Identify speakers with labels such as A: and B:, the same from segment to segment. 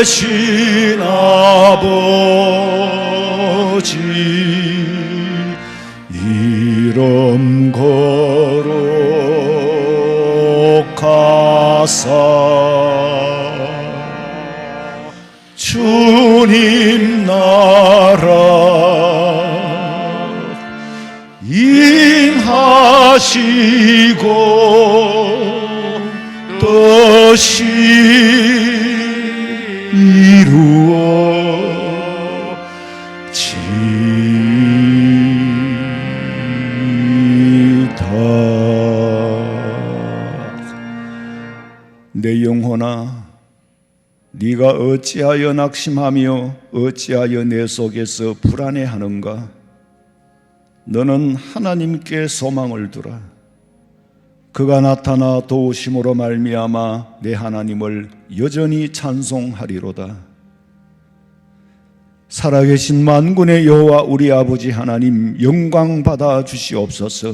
A: 되신 아버지 이름 거룩하사 주님 나라 인하시고 뜻이 이루어지다. 내 영혼아, 네가 어찌하여 낙심하며 어찌하여 내 속에서 불안해하는가? 너는 하나님께 소망을 두라. 그가 나타나 도우심으로 말미암아 내 하나님을 여전히 찬송하리로다. 살아계신 만군의 여호와 우리 아버지 하나님, 영광 받아 주시옵소서.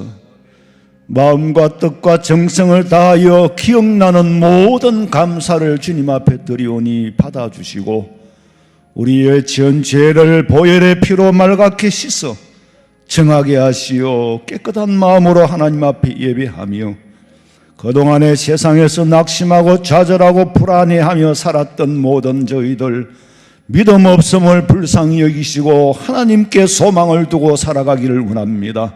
A: 마음과 뜻과 정성을 다하여 기억나는 모든 감사를 주님 앞에 드리오니 받아주시고 우리의 전 죄를 보혈의 피로 말갛게 씻어 정하게 하시어 깨끗한 마음으로 하나님 앞에 예배하며 그동안에 세상에서 낙심하고 좌절하고 불안해하며 살았던 모든 저희들 믿음 없음을 불쌍히 여기시고 하나님께 소망을 두고 살아가기를 원합니다.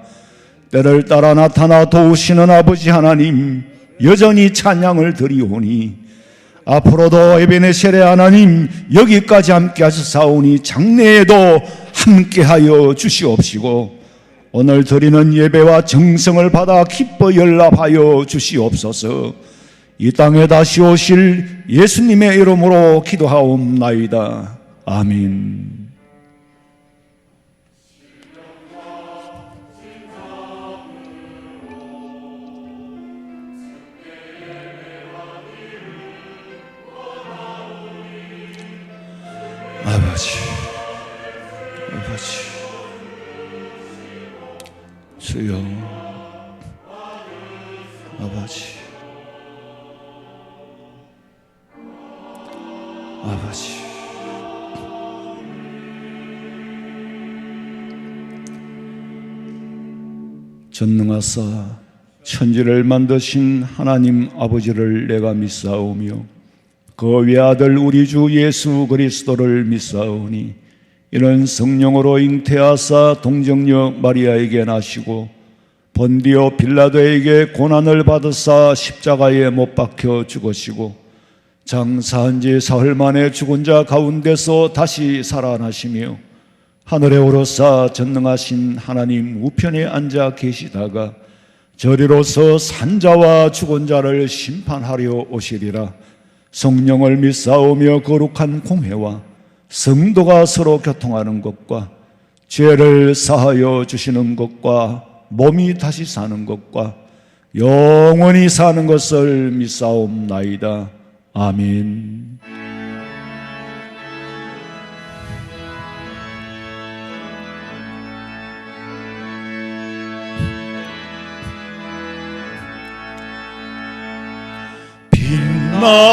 A: 때를 따라 나타나 도우시는 아버지 하나님, 여전히 찬양을 드리오니 앞으로도 에베네셀의 하나님 여기까지 함께 하셨사오니 장래에도 함께하여 주시옵시고 오늘 드리는 예배와 정성을 받아 기뻐 연락하여 주시옵소서. 이 땅에 다시 오실 예수님의 이름으로 기도하옵나이다. 아멘. 아버지, 아버지, 주여, 아버지, 아버지, 전능하사 천지를 만드신 하나님 아버지를 내가 믿사오며 그 외아들 우리 주 예수 그리스도를 믿사오니 이는 성령으로 잉태하사 동정녀 마리아에게 나시고 본디오 빌라도에게 고난을 받으사 십자가에 못 박혀 죽으시고 장사한 지 사흘 만에 죽은 자 가운데서 다시 살아나시며 하늘에 오르사 전능하신 하나님 우편에 앉아 계시다가 저리로서 산자와 죽은 자를 심판하려 오시리라. 성령을 믿사오며 거룩한 공회와 성도가 서로 교통하는 것과 죄를 사하여 주시는 것과 몸이 다시 사는 것과 영원히 사는 것을 믿사옵나이다. 아멘.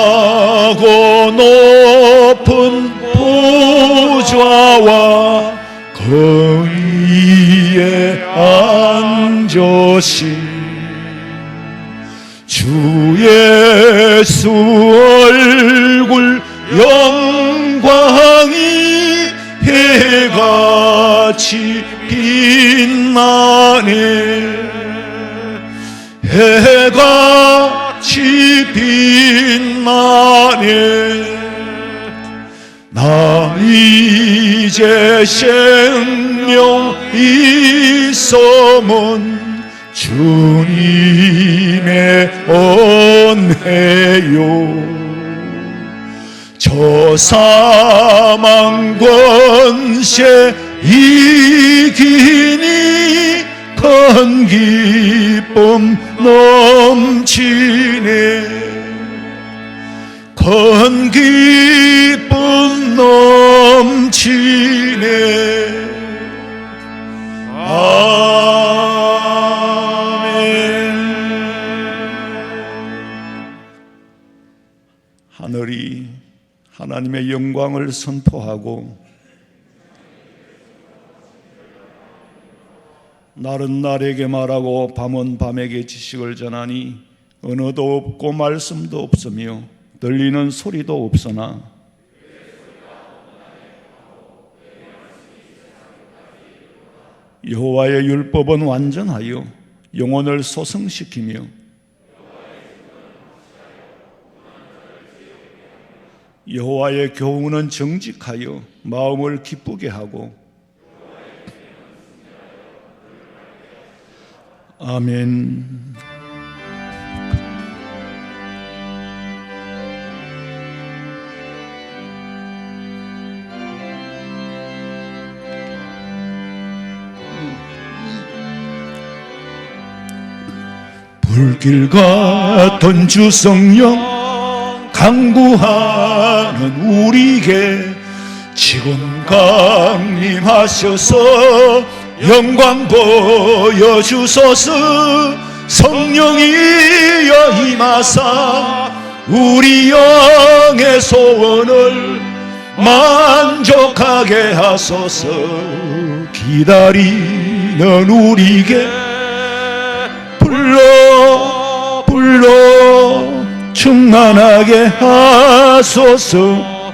A: 빛나고 높은 보좌와 그 위에 앉으신 주 예수 얼굴 영광이 해같이 빛나네. 해같이 빛나네. 나 이제 생명 있음은 주님의 은혜요. 저 사망 권세 이기니 큰 기쁨 넘치네. 큰 기쁨 넘치네. 아멘. 하늘이 하나님의 영광을 선포하고 날은 날에게 말하고 밤은 밤에게 지식을 전하니 언어도 없고 말씀도 없으며 들리는 소리도 없으나 여호와의 율법은 완전하여 영혼을 소성시키며 여호와의 교훈은 정직하여 마음을 기쁘게 하고 아멘. 불길 같은 주 성령 강구하는 우리에게 지금 강림하셔서 영광 보여주소서. 성령이여 임하사 우리 영의 소원을 만족하게 하소서. 기다리는 우리에게 불러 충만하게 하소서.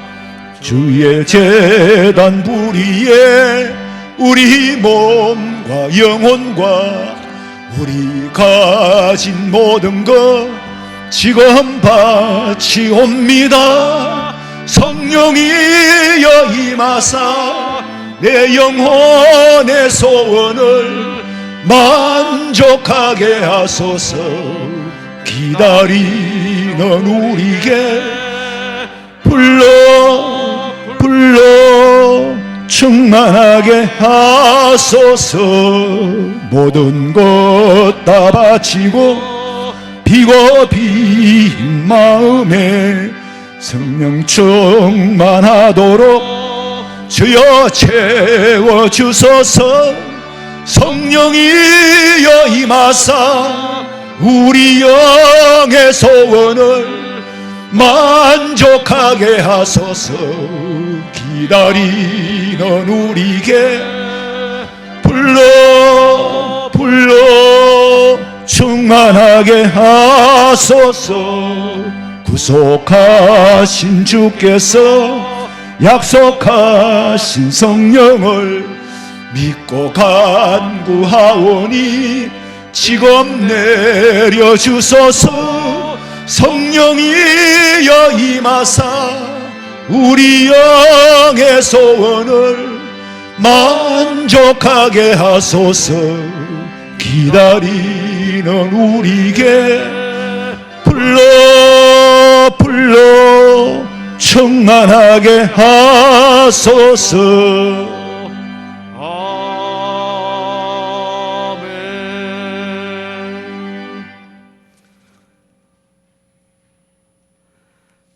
A: 주의 제단 부리에 우리 몸과 영혼과 우리 가진 모든 것 지금 바치옵니다. 성령이여 임하사 내 영혼의 소원을 만족하게 하소서. 기다리는 우리에게 불러 충만하게 하소서. 모든 것 다 바치고 비고 빈 마음에 성령 충만하도록 주여 채워주소서. 성령이여 임하사 우리 영의 소원을 만족하게 하소서. 기다리는 우리에게 불러 충만하게 하소서. 구속하신 주께서 약속하신 성령을 믿고 간구하오니 지금 내려주소서. 성령이여 임하사 우리 영의 소원을 만족하게 하소서. 기다리는 우리에게 불러 충만하게 하소서.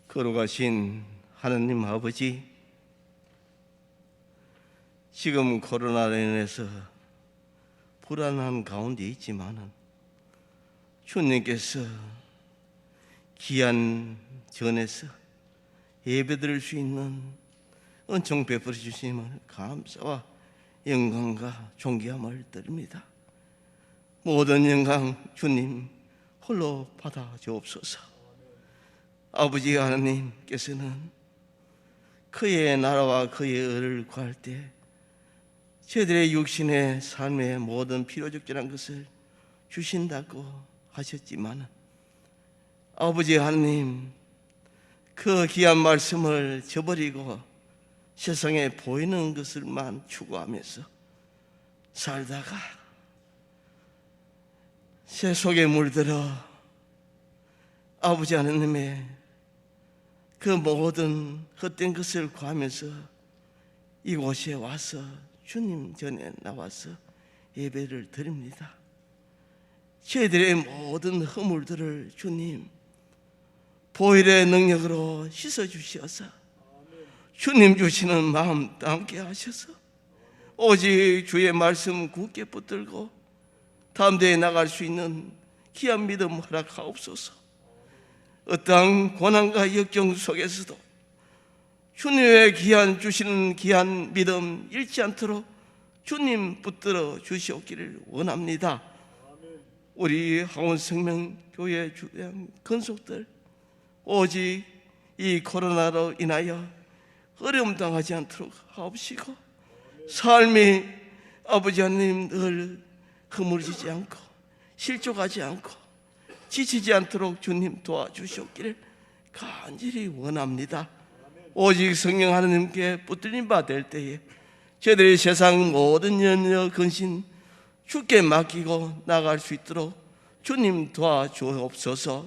B: 걸어가신 하느님 아버지, 지금 코로나로 인해서 불안한 가운데 있지만은 주님께서 귀한 전에서 예배드릴 수 있는 은총 베풀어 주심을 감사와 영광과 존귀함을 드립니다. 모든 영광 주님 홀로 받아 주옵소서. 아버지 하나님께서는 그의 나라와 그의 의를 구할 때 저희들의 육신의 삶의 모든 필요적절한 것을 주신다고 하셨지만, 아버지 하나님, 그 귀한 말씀을 저버리고 세상에 보이는 것을만 추구하면서 살다가 새 속에 물들어 아버지 하나님의 그 모든 헛된 것을 구하면서 이곳에 와서 주님 전에 나와서 예배를 드립니다. 저희들의 모든 허물들을 주님 보혈의 능력으로 씻어주셔서 주님 주시는 마음 담게 하셔서 오직 주의 말씀 굳게 붙들고 담대히 나갈 수 있는 귀한 믿음 허락하옵소서. 어떠한 고난과 역경 속에서도 주님의 귀한 주시는 귀한 믿음 잃지 않도록 주님 붙들어 주시옵기를 원합니다. 우리 하원생명교회 주양 건속들 오직 이 코로나로 인하여 어려움 당하지 않도록 하옵시고, 삶이 아버지 하나님 늘 허물지지 않고 실족하지 않고 지치지 않도록 주님 도와주시옵기를 간절히 원합니다. 오직 성령 하나님께 붙들림 받을 때에 저희들이 세상 모든 염려 근심 주께 맡기고 나갈 수 있도록 주님 도와주옵소서.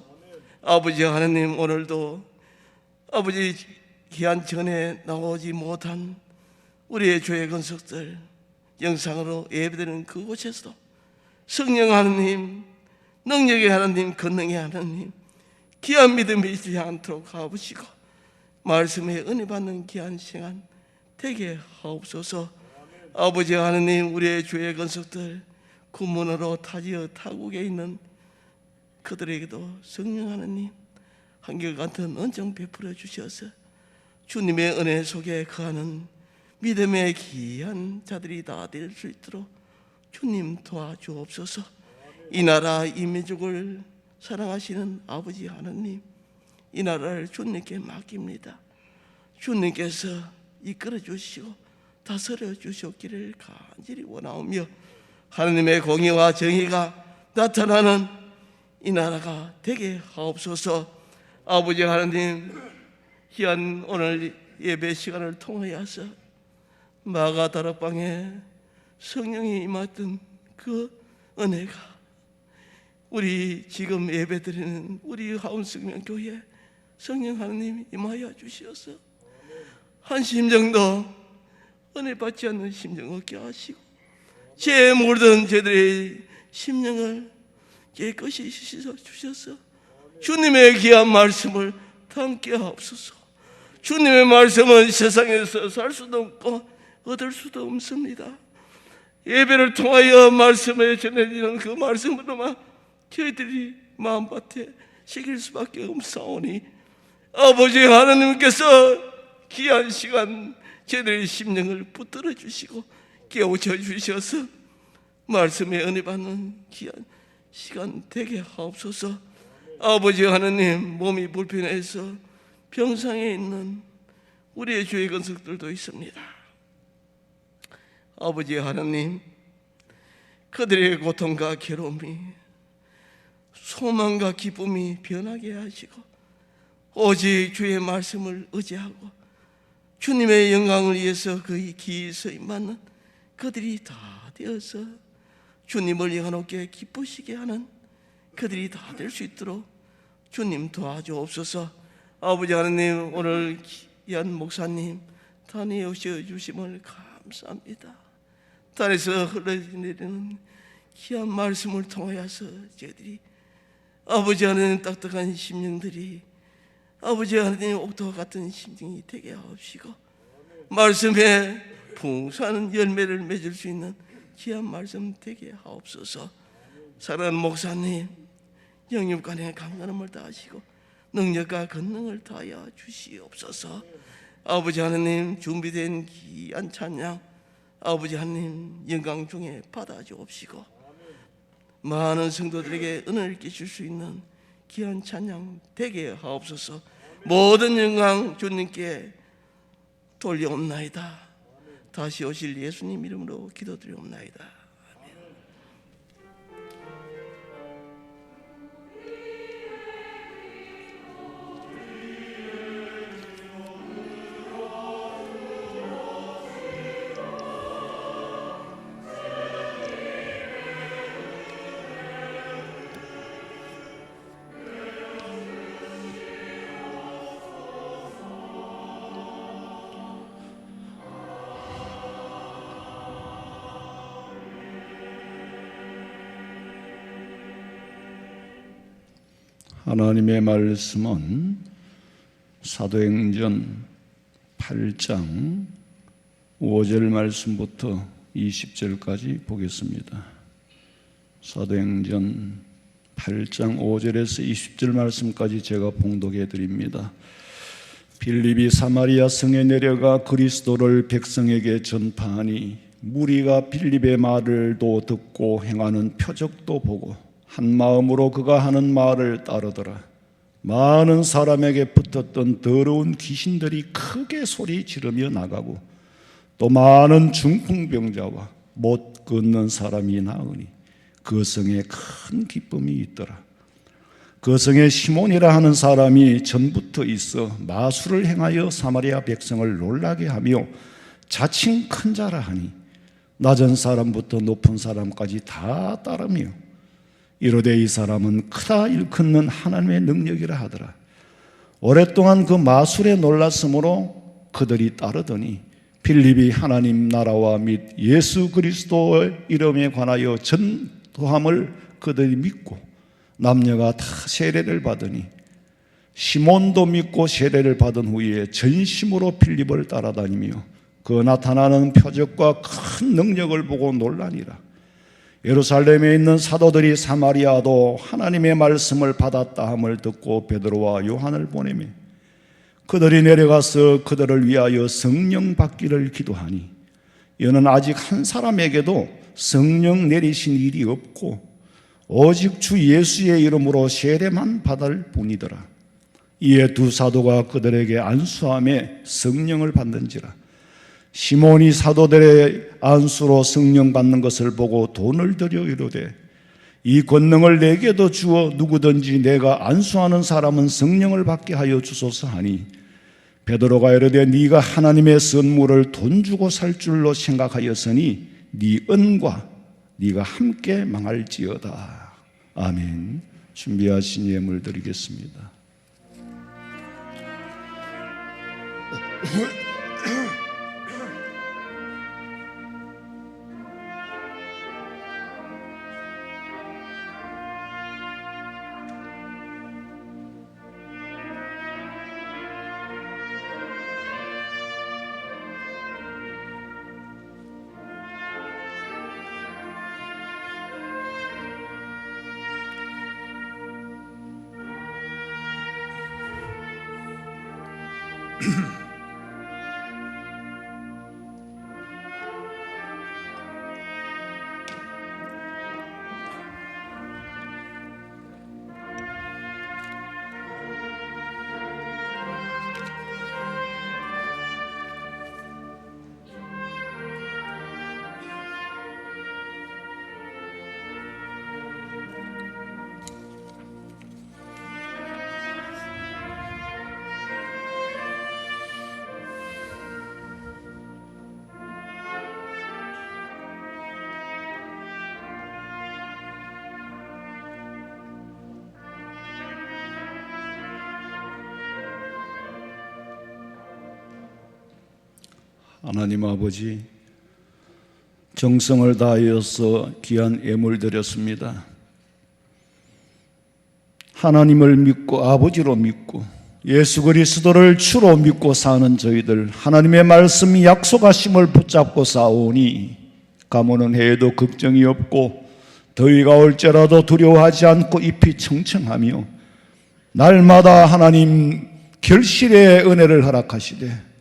B: 아버지 하나님, 오늘도 아버지 귀한 전에 나오지 못한 우리의 교회 건석들 영상으로 예배드리는 그곳에서도 성령 하나님, 능력의 하나님, 권능의 하나님, 귀한 믿음이 있지 않도록 하옵시고 말씀에 은혜 받는 귀한 시간 되게 하옵소서. 아버지 하나님, 우리의 교회 건석들 구문으로 타지어 타국에 있는 그들에게도 성령 하나님 한결같은 은총 베풀어 주셔서 주님의 은혜 속에 거하는 믿음의 귀한 자들이 다 될 수 있도록 주님 도와주옵소서. 이 나라 이 민족을 사랑하시는 아버지 하나님, 이 나라를 주님께 맡깁니다. 주님께서 이끌어 주시고 다스려 주시옵기를 간절히 원하오며 하나님의 공의와 정의가 나타나는 이 나라가 되게 하옵소서. 아버지 하나님, 귀한 오늘 예배 시간을 통하여서 마가 다락방에 성령이 임했던 그 은혜가 우리 지금 예배드리는 우리 하운생명교회 성령 하나님 임하여 주시어서 한 심정도 은혜 받지 않는 심정 얻게 하시고 죄 물든 저들의 심령을 깨끗이 씻어 주셔서 주님의 귀한 말씀을 담게 하옵소서. 주님의 말씀은 세상에서 살 수도 없고 얻을 수도 없습니다. 예배를 통하여 말씀에 전해지는 그 말씀으로만 저희들이 마음밭에 새길 수밖에 없사오니 아버지 하나님께서 귀한 시간 저희들의 심령을 붙들어 주시고 깨우쳐 주셔서 말씀에 은혜 받는 귀한 시간 되게 하옵소서. 아버지 하나님, 몸이 불편해서 병상에 있는 우리의 주의 건석들도 있습니다. 아버지 하나님, 그들의 고통과 괴로움이 소망과 기쁨이 변하게 하시고 오직 주의 말씀을 의지하고 주님의 영광을 위해서 그의 기에서 임하는 그들이 다 되어서 주님을 영원하게 기쁘시게 하는 그들이 다 될 수 있도록 주님 도와주옵소서. 아버지 하나님, 오늘 귀한 목사님 단에 오셔 주심을 감사합니다. 단에서 흘러내리는 귀한 말씀을 통하여서 저희들이 아버지 하나님 딱딱한 심령들이 아버지 하나님 옥토와 같은 심정이 되게 하옵시고 말씀에 풍성한 열매를 맺을 수 있는 귀한 말씀 되게 하옵소서. 사랑하는 목사님, 영육간에 강건함을 다하시고 능력과 권능을 다하여 주시옵소서. 아버지 하나님, 준비된 귀한 찬양 아버지 하나님 영광 중에 받아주옵시고 많은 성도들에게 은혜를 끼칠 수 있는 귀한 찬양 되게 하옵소서. 모든 영광 주님께 돌려옵나이다. 다시 오실 예수님 이름으로 기도드리옵나이다.
A: 하나님의 말씀은 사도행전 8장 5절 말씀부터 20절까지 보겠습니다. 사도행전 8장 5절에서 20절 말씀까지 제가 봉독해 드립니다. 빌립이 사마리아 성에 내려가 그리스도를 백성에게 전파하니 무리가 빌립의 말을도 듣고 행하는 표적도 보고 한 마음으로 그가 하는 말을 따르더라. 많은 사람에게 붙었던 더러운 귀신들이 크게 소리 지르며 나가고 또 많은 중풍병자와 못 걷는 사람이 나으니 그 성에 큰 기쁨이 있더라. 그 성에 시몬이라 하는 사람이 전부터 있어 마술을 행하여 사마리아 백성을 놀라게 하며 자칭 큰 자라 하니 낮은 사람부터 높은 사람까지 다 따르며 이르되 이 사람은 크다 일컫는 하나님의 능력이라 하더라. 오랫동안 그 마술에 놀랐으므로 그들이 따르더니 빌립이 하나님 나라와 및 예수 그리스도의 이름에 관하여 전도함을 그들이 믿고 남녀가 다 세례를 받으니 시몬도 믿고 세례를 받은 후에 전심으로 빌립을 따라다니며 그 나타나는 표적과 큰 능력을 보고 놀라니라. 예루살렘에 있는 사도들이 사마리아도 하나님의 말씀을 받았다 함을 듣고 베드로와 요한을 보내며 그들이 내려가서 그들을 위하여 성령 받기를 기도하니 이는 아직 한 사람에게도 성령 내리신 일이 없고 오직 주 예수의 이름으로 세례만 받을 뿐이더라. 이에 두 사도가 그들에게 안수함에 성령을 받는지라. 시몬이 사도들의 안수로 성령 받는 것을 보고 돈을 들여 이르되 이 권능을 내게도 주어 누구든지 내가 안수하는 사람은 성령을 받게 하여 주소서 하니 베드로가 이르되 네가 하나님의 선물을 돈 주고 살 줄로 생각하였으니 네 은과 네가 함께 망할지어다. 아멘. 준비하신 예물 드리겠습니다. 하나님 아버지, 정성을 다하여서 귀한 예물 드렸습니다. 하나님을 믿고 아버지로 믿고 예수 그리스도를 주로 믿고 사는 저희들, 하나님의 말씀이 약속하심을 붙잡고 싸우니 가무는 해에도 걱정이 없고 더위가 올지라도 두려워하지 않고 잎이 청청하며 날마다 하나님 결실의 은혜를 허락하시되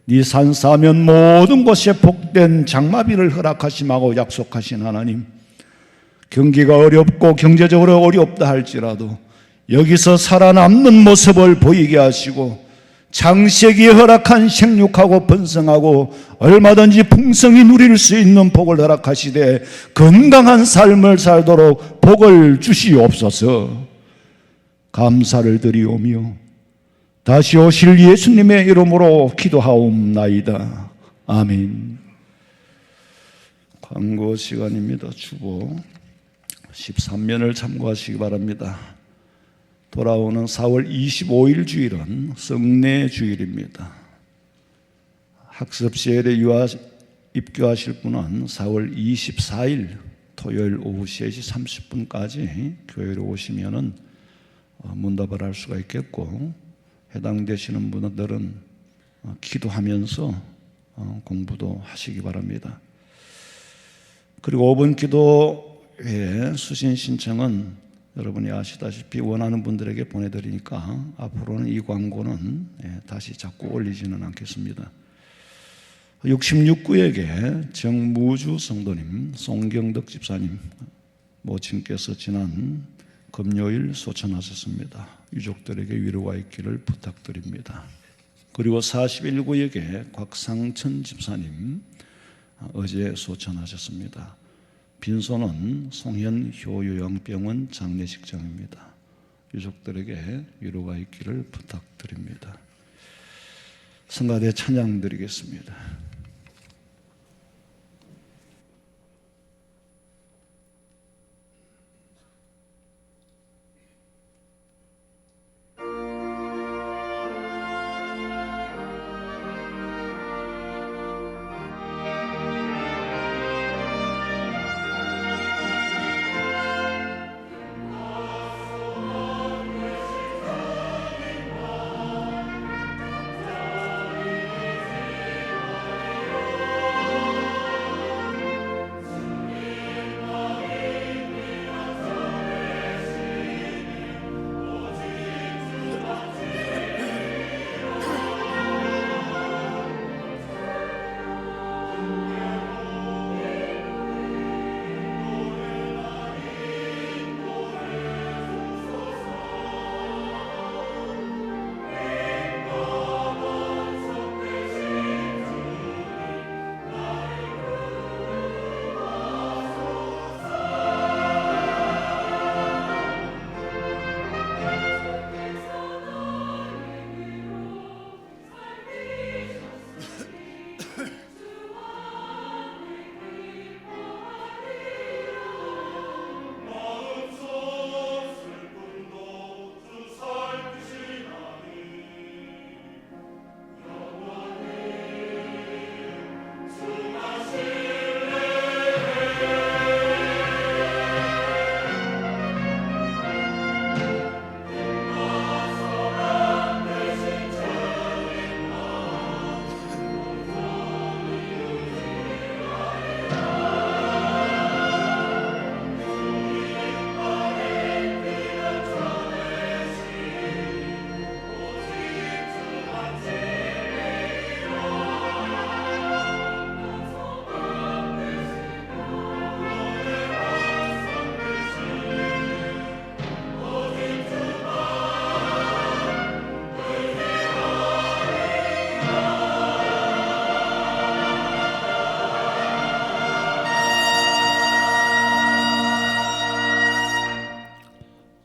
A: 네 산사면 모든 곳에 복된 장마비를 허락하심하고 약속하신 하나님, 경기가 어렵고 경제적으로 어렵다 할지라도 여기서 살아남는 모습을 보이게 하시고 장세기에 허락한 생육하고 번성하고 얼마든지 풍성히 누릴 수 있는 복을 허락하시되 건강한 삶을 살도록 복을 주시옵소서. 감사를 드리오며 다시 오실 예수님의 이름으로 기도하옵나이다. 아멘. 광고 시간입니다. 주보 13면을 참고하시기 바랍니다. 돌아오는 4월 25일 주일은 성례 주일입니다. 학습시설에 입교하실 분은 4월 24일 토요일 오후 3시 30분까지 교회로 오시면은 문답을 할 수가 있겠고, 해당되시는 분들은 기도하면서 공부도 하시기 바랍니다. 그리고 5분 기도회 수신 신청은 여러분이 아시다시피 원하는 분들에게 보내드리니까 앞으로는 이 광고는 다시 자꾸 올리지는 않겠습니다. 66구에게 정무주 성도님, 송경덕 집사님 모친께서 지난 금요일 소천하셨습니다. 유족들에게 위로가 있기를 부탁드립니다. 그리고 41구에게 곽상천 집사님 어제 소천하셨습니다. 빈소는 송현효요양병원 장례식장입니다. 유족들에게 위로가 있기를 부탁드립니다. 성가대 찬양 드리겠습니다.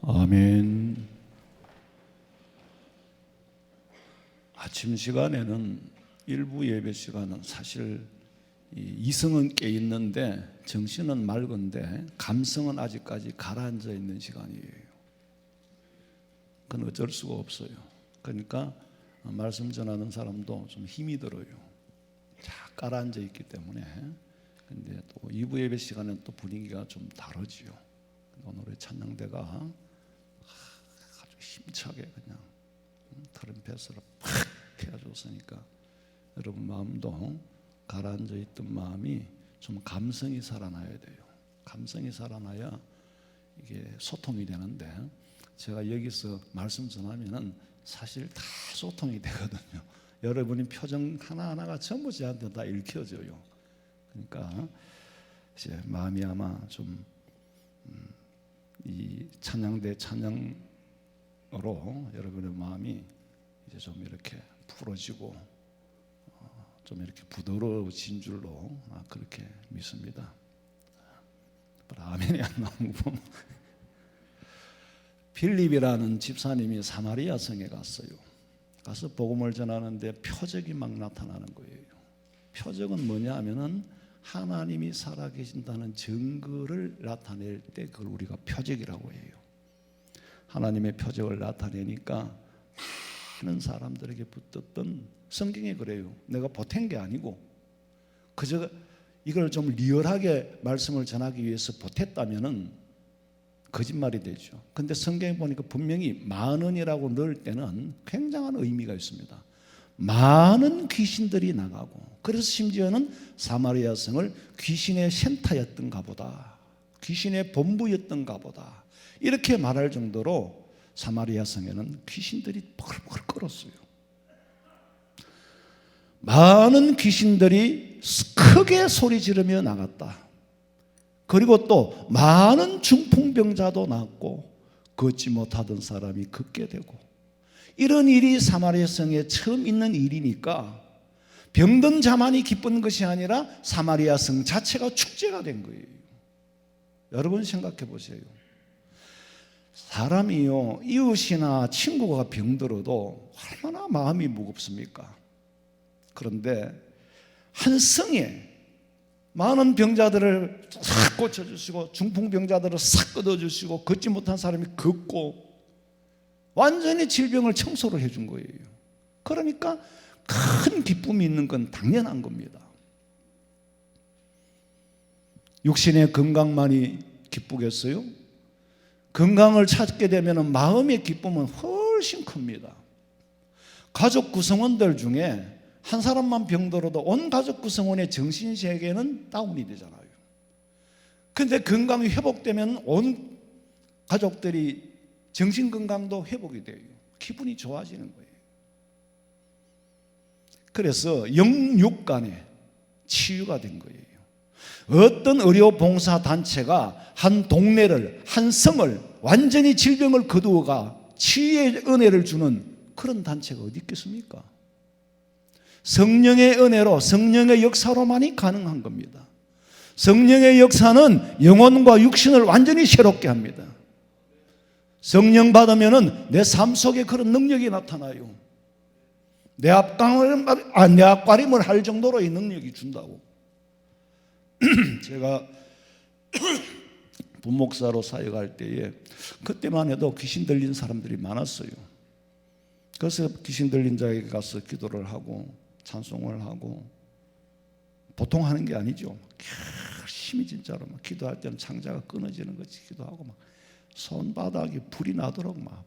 A: 아멘. 아침 시간에는 일부 예배 시간은 사실 이성은 깨 있는데 정신은 맑은데 감성은 아직까지 가라앉아 있는 시간이에요. 그건 어쩔 수가 없어요. 그러니까 말씀 전하는 사람도 좀 힘이 들어요. 쫙 가라앉아 있기 때문에. 근데 또 2부 예배 시간은 또 분위기가 좀 다르지요. 오늘의 찬양대가 아주 힘차게 그냥 트럼펫을 팍 펴줬으니까 여러분 마음도 가라앉아 있던 마음이 좀 감성이 살아나야 돼요. 감성이 살아나야 이게 소통이 되는데 제가 여기서 말씀 전하면은 사실 다 소통이 되거든요. 여러분이 표정 하나하나가 전부 저한테 다 읽혀져요. 그러니까 이제 마음이 아마 좀 이 찬양대 찬양으로 여러분의 마음이 이제 좀 이렇게 풀어지고 좀 이렇게 부드러워진 줄로 그렇게 믿습니다. 아멘이 안 나오는 거 보면 빌립이라는 집사님이 사마리아 성에 갔어요. 가서 복음을 전하는데 표적이 막 나타나는 거예요. 표적은 뭐냐 하면은 하나님이 살아계신다는 증거를 나타낼 때 그걸 우리가 표적이라고 해요. 하나님의 표적을 나타내니까 많은 사람들에게 붙었던, 성경에 그래요. 내가 보탠 게 아니고 그저 이걸 좀 리얼하게 말씀을 전하기 위해서 보탰다면은 거짓말이 되죠. 근데 성경에 보니까 분명히 만원이라고 넣을 때는 굉장한 의미가 있습니다. 많은 귀신들이 나가고, 그래서 심지어는 사마리아 성을 귀신의 센터였던가 보다, 귀신의 본부였던가 보다, 이렇게 말할 정도로 사마리아 성에는 귀신들이 펄펄 끓었어요. 많은 귀신들이 크게 소리 지르며 나갔다. 그리고 또 많은 중풍병자도 낫고 걷지 못하던 사람이 걷게 되고, 이런 일이 사마리아 성에 처음 있는 일이니까 병든 자만이 기쁜 것이 아니라 사마리아 성 자체가 축제가 된 거예요. 여러분 생각해 보세요. 사람이요, 이웃이나 친구가 병들어도 얼마나 마음이 무겁습니까? 그런데 한 성에 많은 병자들을 싹 고쳐주시고 중풍병자들을 싹 걷어주시고 걷지 못한 사람이 걷고 완전히 질병을 청소를 해준 거예요. 그러니까 큰 기쁨이 있는 건 당연한 겁니다. 육신의 건강만이 기쁘겠어요? 건강을 찾게 되면 마음의 기쁨은 훨씬 큽니다. 가족 구성원들 중에 한 사람만 병들어도 온 가족 구성원의 정신세계는 다운이 되잖아요. 그런데 건강이 회복되면 온 가족들이 정신건강도 회복이 돼요. 기분이 좋아지는 거예요. 그래서 영육 간에 치유가 된 거예요. 어떤 의료봉사단체가 한 동네를, 한 성을 완전히 질병을 거두어가 치유의 은혜를 주는 그런 단체가 어디 있겠습니까? 성령의 은혜로, 성령의 역사로만이 가능한 겁니다. 성령의 역사는 영혼과 육신을 완전히 새롭게 합니다. 성령 받으면 내 삶 속에 그런 능력이 나타나요. 내 앞가림을 할 정도로 이 능력이 준다고. 제가 부목사로 사역할 때에 그때만 해도 귀신 들린 사람들이 많았어요. 그래서 귀신 들린 자에게 가서 기도를 하고 찬송을 하고, 보통 하는 게 아니죠. 열심히 진짜로 막 기도할 때는 창자가 끊어지는 것이 기도하고 막 손바닥에 불이 나도록 막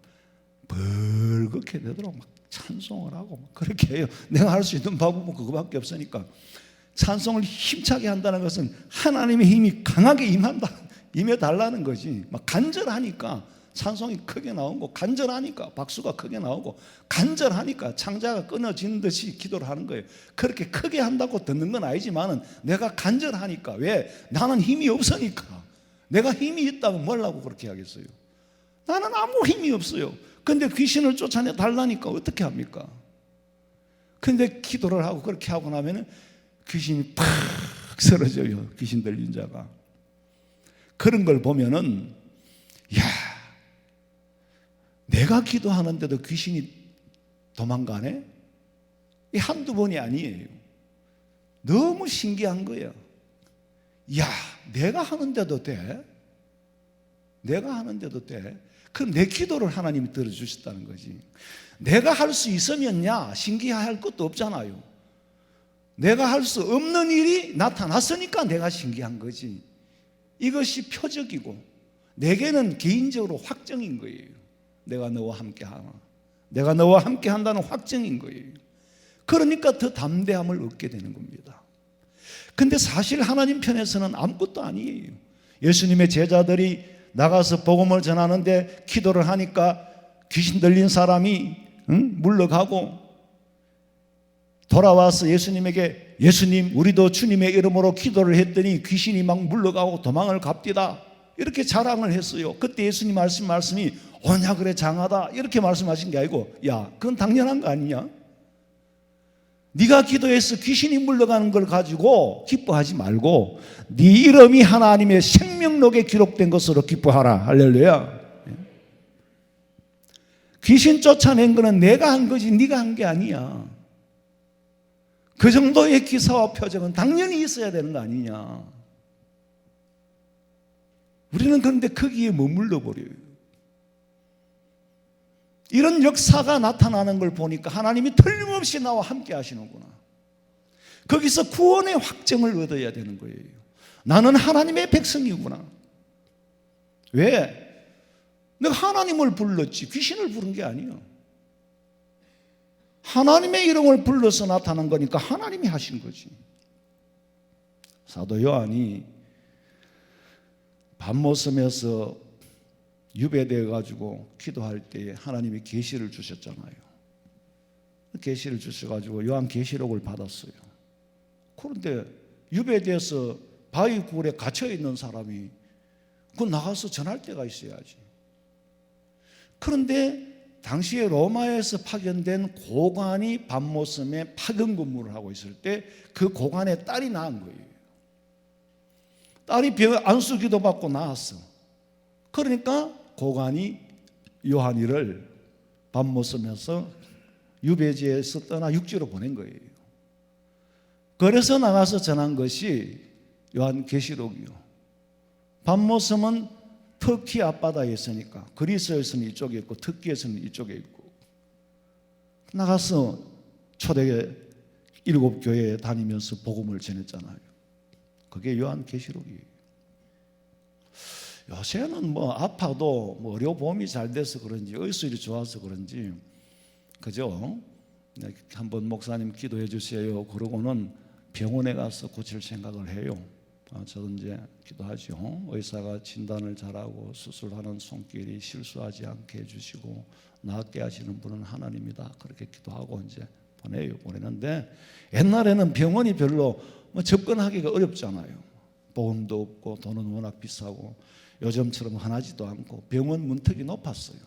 A: 벌겋게 되도록 막 찬송을 하고 막 그렇게 해요. 내가 할 수 있는 방법은 그거밖에 없으니까. 찬송을 힘차게 한다는 것은 하나님의 힘이 강하게 임해달라는 거지. 막 간절하니까 찬송이 크게 나오고, 간절하니까 박수가 크게 나오고, 간절하니까 창자가 끊어지는 듯이 기도를 하는 거예요. 그렇게 크게 한다고 듣는 건 아니지만 내가 간절하니까. 왜? 나는 힘이 없으니까. 내가 힘이 있다면 뭘 하고 그렇게 하겠어요? 나는 아무 힘이 없어요. 근데 귀신을 쫓아내 달라니까 어떻게 합니까? 근데 기도를 하고 그렇게 하고 나면 귀신이 팍 쓰러져요. 귀신 들린 자가. 그런 걸 보면은, 야, 내가 기도하는데도 귀신이 도망가네? 이 한두 번이 아니에요. 너무 신기한 거야. 야, 내가 하는데도 돼? 내가 하는데도 돼? 그럼 내 기도를 하나님이 들어주셨다는 거지. 내가 할 수 있으면야 신기할 것도 없잖아요. 내가 할 수 없는 일이 나타났으니까 내가 신기한 거지. 이것이 표적이고 내게는 개인적으로 확정인 거예요. 내가 너와 함께 하나, 내가 너와 함께 한다는 확정인 거예요. 그러니까 더 담대함을 얻게 되는 겁니다. 근데 사실 하나님 편에서는 아무것도 아니에요. 예수님의 제자들이 나가서 복음을 전하는데 기도를 하니까 귀신 들린 사람이 물러가고, 돌아와서 예수님에게, 예수님 우리도 주님의 이름으로 기도를 했더니 귀신이 막 물러가고 도망을 갑디다, 이렇게 자랑을 했어요. 그때 예수님 말씀이 오냐 그래 장하다 이렇게 말씀하신 게 아니고, 야, 그건 당연한 거 아니냐? 네가 기도해서 귀신이 물러가는 걸 가지고 기뻐하지 말고 네 이름이 하나님의 생명록에 기록된 것으로 기뻐하라. 할렐루야. 귀신 쫓아낸 거는 내가 한 거지 네가 한 게 아니야. 그 정도의 기사와 표적은 당연히 있어야 되는 거 아니냐. 우리는 그런데 거기에 머물러 버려요. 이런 역사가 나타나는 걸 보니까 하나님이 틀림없이 나와 함께 하시는구나. 거기서 구원의 확정을 얻어야 되는 거예요. 나는 하나님의 백성이구나. 왜? 내가 하나님을 불렀지 귀신을 부른 게 아니야. 하나님의 이름을 불러서 나타난 거니까 하나님이 하신 거지. 사도 요한이 밤모섬에서 유배되어 가지고 기도할 때에 하나님이 계시를 주셨잖아요. 계시를 주셔가지고 요한계시록을 받았어요. 그런데 유배돼서 바위 굴에 갇혀 있는 사람이 그 나가서 전할 때가 있어야지. 그런데 당시에 로마에서 파견된 고관이 밤모섬에 파견 근무를 하고 있을 때 그 고관의 딸이 낳은 거예요. 딸이 안수 기도 받고 나왔어. 그러니까 고관이 요한이를 밤모섬에서 유배지에서 떠나 육지로 보낸 거예요. 그래서 나가서 전한 것이 요한계시록이요. 밤모섬은 터키 앞바다에 있으니까 그리스에서는 이쪽에 있고 터키에서는 이쪽에 있고, 나가서 초대 7교회에 다니면서 복음을 전했잖아요. 그게 요한계시록이에요. 요새는 뭐 아파도 뭐 의료보험이 잘 돼서 그런지 의술이 좋아서 그런지 그죠? 한번 목사님 기도해 주세요 그러고는 병원에 가서 고칠 생각을 해요. 저도 이제 기도하죠. 의사가 진단을 잘하고 수술하는 손길이 실수하지 않게 해주시고 낫게 하시는 분은 하나님이다, 그렇게 기도하고 이제 보내는데, 옛날에는 병원이 별로 접근하기가 어렵잖아요. 보험도 없고 돈은 워낙 비싸고 요즘처럼 흔하지도 않고 병원 문턱이 높았어요.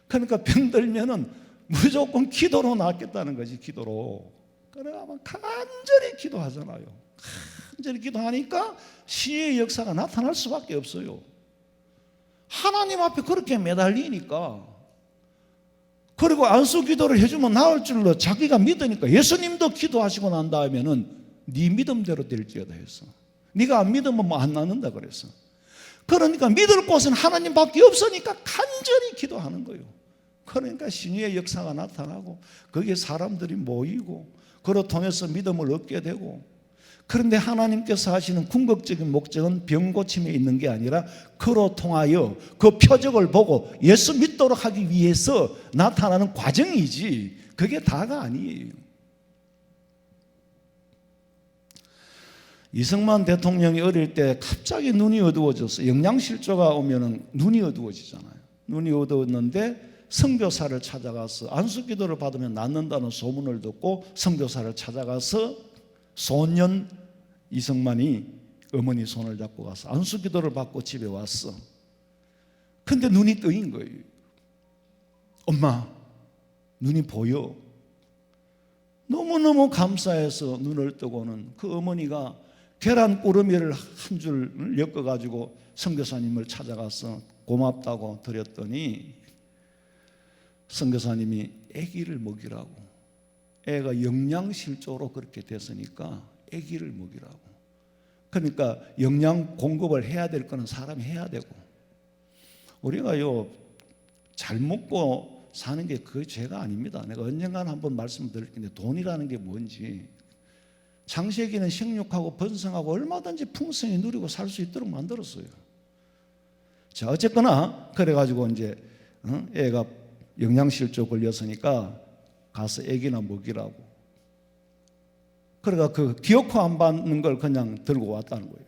A: 그러니까 병들면은 무조건 기도로 낫겠다는 거지, 기도로. 그래가 간절히 기도하잖아요. 간절히 기도하니까 신의 역사가 나타날 수밖에 없어요. 하나님 앞에 그렇게 매달리니까. 그리고 안수 기도를 해주면 나을 줄로 자기가 믿으니까 예수님도 기도하시고 난 다음에는 네 믿음대로 될지어다 했어. 네가 안 믿으면 뭐 안 낫는다 그랬어. 그러니까 믿을 곳은 하나님밖에 없으니까 간절히 기도하는 거예요. 그러니까 신의 역사가 나타나고 거기에 사람들이 모이고 그로 통해서 믿음을 얻게 되고. 그런데 하나님께서 하시는 궁극적인 목적은 병 고침에 있는 게 아니라 그로 통하여 그 표적을 보고 예수 믿도록 하기 위해서 나타나는 과정이지 그게 다가 아니에요. 이승만 대통령이 어릴 때 갑자기 눈이 어두워졌어요. 영양실조가 오면은 눈이 어두워지잖아요. 눈이 어두웠는데 선교사를 찾아가서 안수기도를 받으면 낫는다는 소문을 듣고 선교사를 찾아가서 소년 이승만이 어머니 손을 잡고 가서 안수기도를 받고 집에 왔어. 근데 눈이 뜨인 거예요. 엄마, 눈이 보여. 너무너무 감사해서 눈을 뜨고는 그 어머니가 계란 꾸러미를 한 줄 엮어가지고 선교사님을 찾아가서 고맙다고 드렸더니 선교사님이 아기를 먹이라고, 애가 영양실조로 그렇게 됐으니까 아기를 먹이라고. 그러니까 영양 공급을 해야 될 거는 사람이 해야 되고, 우리가요 잘 먹고 사는 게 그 죄가 아닙니다. 내가 언젠가는 한번 말씀드릴 텐데 돈이라는 게 뭔지, 창세기는 생육하고 번성하고 얼마든지 풍성히 누리고 살 수 있도록 만들었어요. 자, 어쨌거나 그래가지고 이제 애가 영양실조 걸렸으니까 가서 애기나 먹이라고. 그러니까 그 기어코 안 받는 걸 그냥 들고 왔다는 거예요.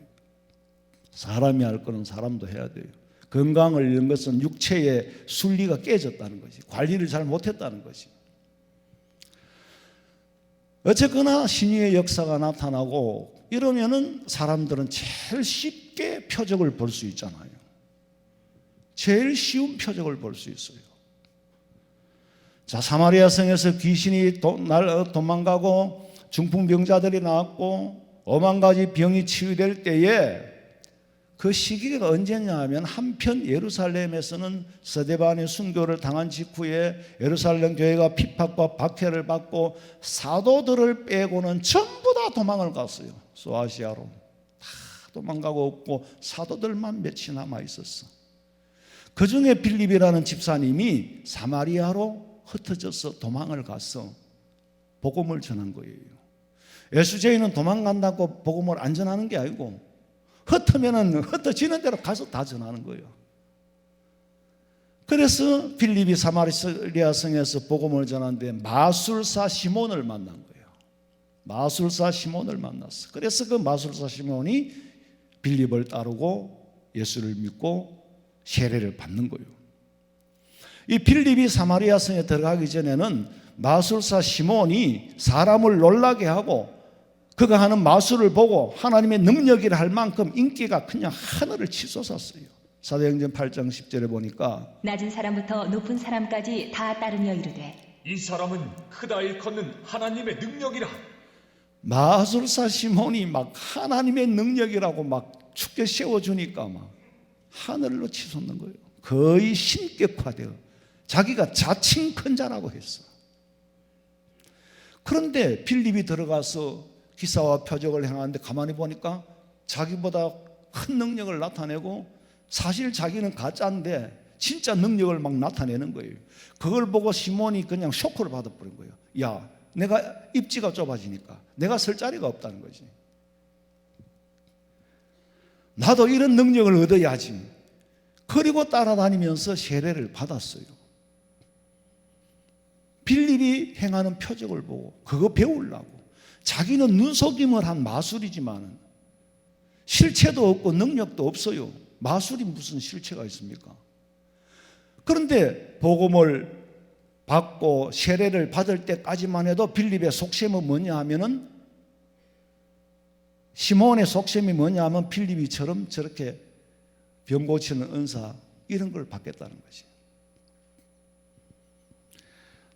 A: 사람이 할 거는 사람도 해야 돼요. 건강을 잃은 것은 육체의 순리가 깨졌다는 것이, 관리를 잘 못했다는 것이. 어쨌거나 신의의 역사가 나타나고 이러면은 사람들은 제일 쉽게 표적을 볼 수 있잖아요. 제일 쉬운 표적을 볼 수 있어요. 자, 사마리아 성에서 귀신이 도망가고 중풍병자들이 나왔고 5만 가지 병이 치유될 때에 그 시기가 언제냐 하면, 한편 예루살렘에서는 스데반이 순교를 당한 직후에 예루살렘 교회가 핍박과 박해를 받고 사도들을 빼고는 전부 다 도망을 갔어요. 소아시아로 다 도망가고 없고 사도들만 몇이 남아 있었어. 그 중에 빌립이라는 집사님이 사마리아로 흩어져서 도망을 가서 복음을 전한 거예요. 예수제인은 도망간다고 복음을 안 전하는 게 아니고 흩으면은 흩어지는 대로 가서 다 전하는 거예요. 그래서 빌립이 사마리아 성에서 복음을 전하는데 마술사 시몬을 만난 거예요. 마술사 시몬을 만났어. 그래서 그 마술사 시몬이 빌립을 따르고 예수를 믿고 세례를 받는 거예요. 이 빌립이 사마리아 성에 들어가기 전에는 마술사 시몬이 사람을 놀라게 하고 그가 하는 마술을 보고 하나님의 능력이라 할 만큼 인기가 그냥 하늘을 치솟았어요. 사도행전 8장 10절에 보니까
C: 낮은 사람부터 높은 사람까지 다 따르며 이르되
D: 이 사람은 크다 일컫는 하나님의 능력이라.
A: 마술사 시몬이 막 하나님의 능력이라고 막 축게 세워주니까 막 하늘로 치솟는 거예요. 거의 신격화되어 자기가 자칭 큰 자라고 했어. 그런데 빌립이 들어가서 기사와 표적을 행하는데 가만히 보니까 자기보다 큰 능력을 나타내고 사실 자기는 가짜인데 진짜 능력을 막 나타내는 거예요. 그걸 보고 시몬이 그냥 쇼크를 받아버린 거예요. 야, 내가 입지가 좁아지니까 내가 설 자리가 없다는 거지. 나도 이런 능력을 얻어야지. 그리고 따라다니면서 세례를 받았어요. 빌립이 행하는 표적을 보고 그거 배우려고. 자기는 눈속임을 한 마술이지만 실체도 없고 능력도 없어요. 마술이 무슨 실체가 있습니까? 그런데 복음을 받고 세례를 받을 때까지만 해도 빌립의 속셈은 뭐냐 하면은, 시몬의 속셈이 뭐냐 하면 빌립이처럼 저렇게 병 고치는 은사 이런 걸 받겠다는 거지.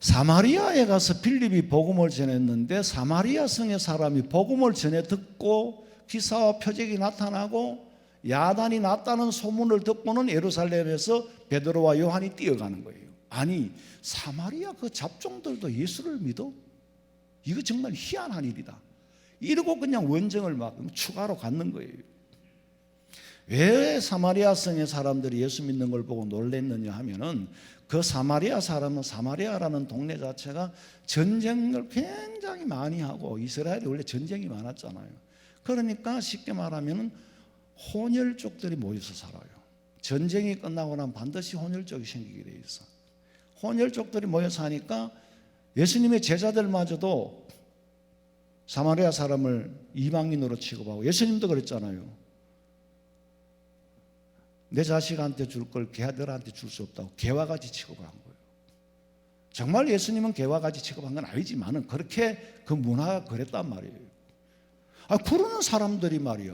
A: 사마리아에 가서 빌립이 복음을 전했는데 사마리아 성의 사람이 복음을 전해 듣고 기사와 표적이 나타나고 야단이 났다는 소문을 듣고는 예루살렘에서 베드로와 요한이 뛰어가는 거예요. 아니, 사마리아 그 잡종들도 예수를 믿어? 이거 정말 희한한 일이다. 이러고 그냥 원정을 막 추가로 갖는 거예요. 왜 사마리아 성의 사람들이 예수 믿는 걸 보고 놀랬느냐 하면은, 그 사마리아 사람은, 사마리아라는 동네 자체가 전쟁을 굉장히 많이 하고 이스라엘이 원래 전쟁이 많았잖아요. 그러니까 쉽게 말하면 혼혈족들이 모여서 살아요. 전쟁이 끝나고 나면 반드시 혼혈족이 생기게 돼 있어. 혼혈족들이 모여서 하니까 예수님의 제자들마저도 사마리아 사람을 이방인으로 취급하고, 예수님도 그랬잖아요. 내 자식한테 줄 걸 개들한테 줄 수 없다고 개와 같이 취급한 거예요. 정말 예수님은 개와 같이 취급한 건 아니지만은 그렇게 그 문화가 그랬단 말이에요. 그러는 사람들이 말이야,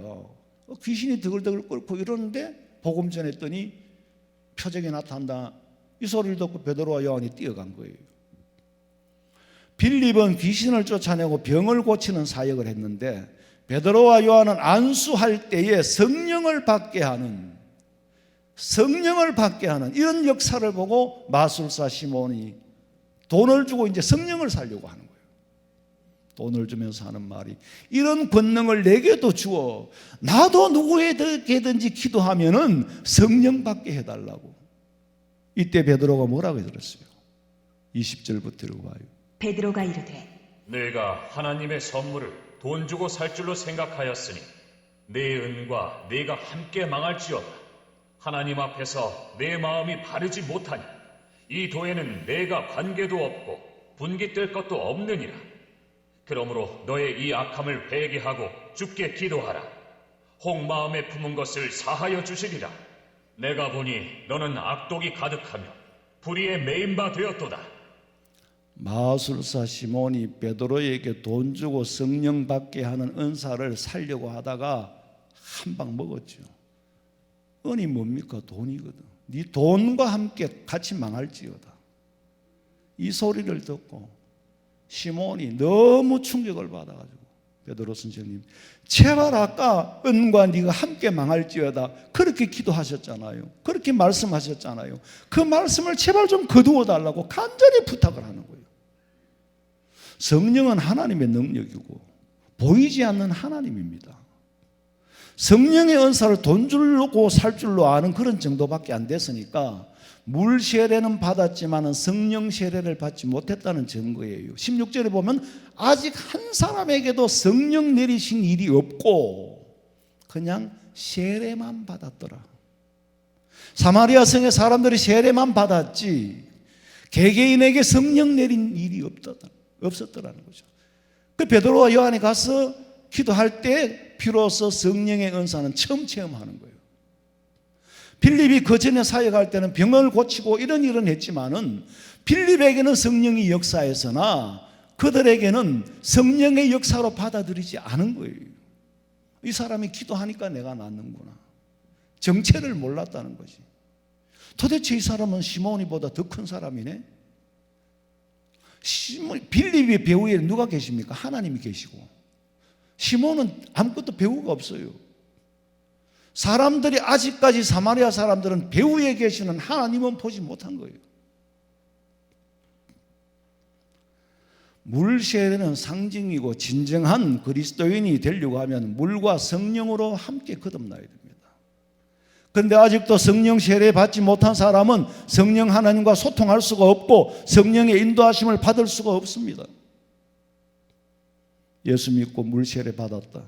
A: 귀신이 드글드글 끓고 이러는데 복음 전했더니 표적이 나타난다. 이 소리를 듣고 베드로와 요한이 뛰어간 거예요. 빌립은 귀신을 쫓아내고 병을 고치는 사역을 했는데 베드로와 요한은 안수할 때에 성령을 받게 하는 이런 역사를 보고 마술사 시몬이 돈을 주고 이제 성령을 살려고 하는 거예요. 돈을 주면서 하는 말이, 이런 권능을 내게도 주어 나도 누구에게든지 기도하면은 성령 받게 해달라고. 이때 베드로가 뭐라고 들었어요? 20절부터 읽어봐요.
C: 베드로가 이르되
D: 내가 하나님의 선물을 돈 주고 살 줄로 생각하였으니 내 은과 내가 함께 망할지어다. 하나님 앞에서 내 마음이 바르지 못하니 이 도에는 내가 관계도 없고 분깃될 것도 없느니라. 그러므로 너의 이 악함을 회개하고 주께 기도하라. 혹 마음에 품은 것을 사하여 주시리라. 내가 보니 너는 악독이 가득하며 불의에 매인 바 되었도다.
A: 마술사 시몬이 베드로에게 돈 주고 성령 받게 하는 은사를 살려고 하다가 한 방 먹었죠. 은이 뭡니까? 돈이거든. 네 돈과 함께 같이 망할지어다. 이 소리를 듣고 시몬이 너무 충격을 받아가지고 베드로 선생님, 제발 아까 은과 네가 함께 망할지어다 그렇게 기도하셨잖아요. 그렇게 말씀하셨잖아요. 그 말씀을 제발 좀 거두어 달라고 간절히 부탁을 하는 거예요. 성령은 하나님의 능력이고 보이지 않는 하나님입니다. 성령의 은사를 돈 주고 살 줄로 아는 그런 정도밖에 안 됐으니까 물 세례는 받았지만 성령 세례를 받지 못했다는 증거예요. 16절에 보면 아직 한 사람에게도 성령 내리신 일이 없고 그냥 세례만 받았더라. 사마리아 성의 사람들이 세례만 받았지 개개인에게 성령 내린 일이 없었더라는 거죠. 그 베드로와 요한이 가서 기도할 때 비로소 성령의 은사는 처음 체험하는 거예요. 빌립이 그 전에 사역할 때는 병을 고치고 이런 일은 했지만은 빌립에게는 성령이 역사했으나 그들에게는 성령의 역사로 받아들이지 않은 거예요. 이 사람이 기도하니까 내가 낫는구나. 정체를 몰랐다는 거지. 도대체 이 사람은 시몬이보다 더 큰 사람이네. 빌립의 배후에 누가 계십니까? 하나님이 계시고, 시몬은 아무것도 배후가 없어요. 사람들이 아직까지 사마리아 사람들은 배후에 계시는 하나님은 보지 못한 거예요. 물 세례는 상징이고 진정한 그리스도인이 되려고 하면 물과 성령으로 함께 거듭나야 됩니다. 그런데 아직도 성령 세례 받지 못한 사람은 성령 하나님과 소통할 수가 없고 성령의 인도하심을 받을 수가 없습니다. 예수 믿고 물 세례 받았다.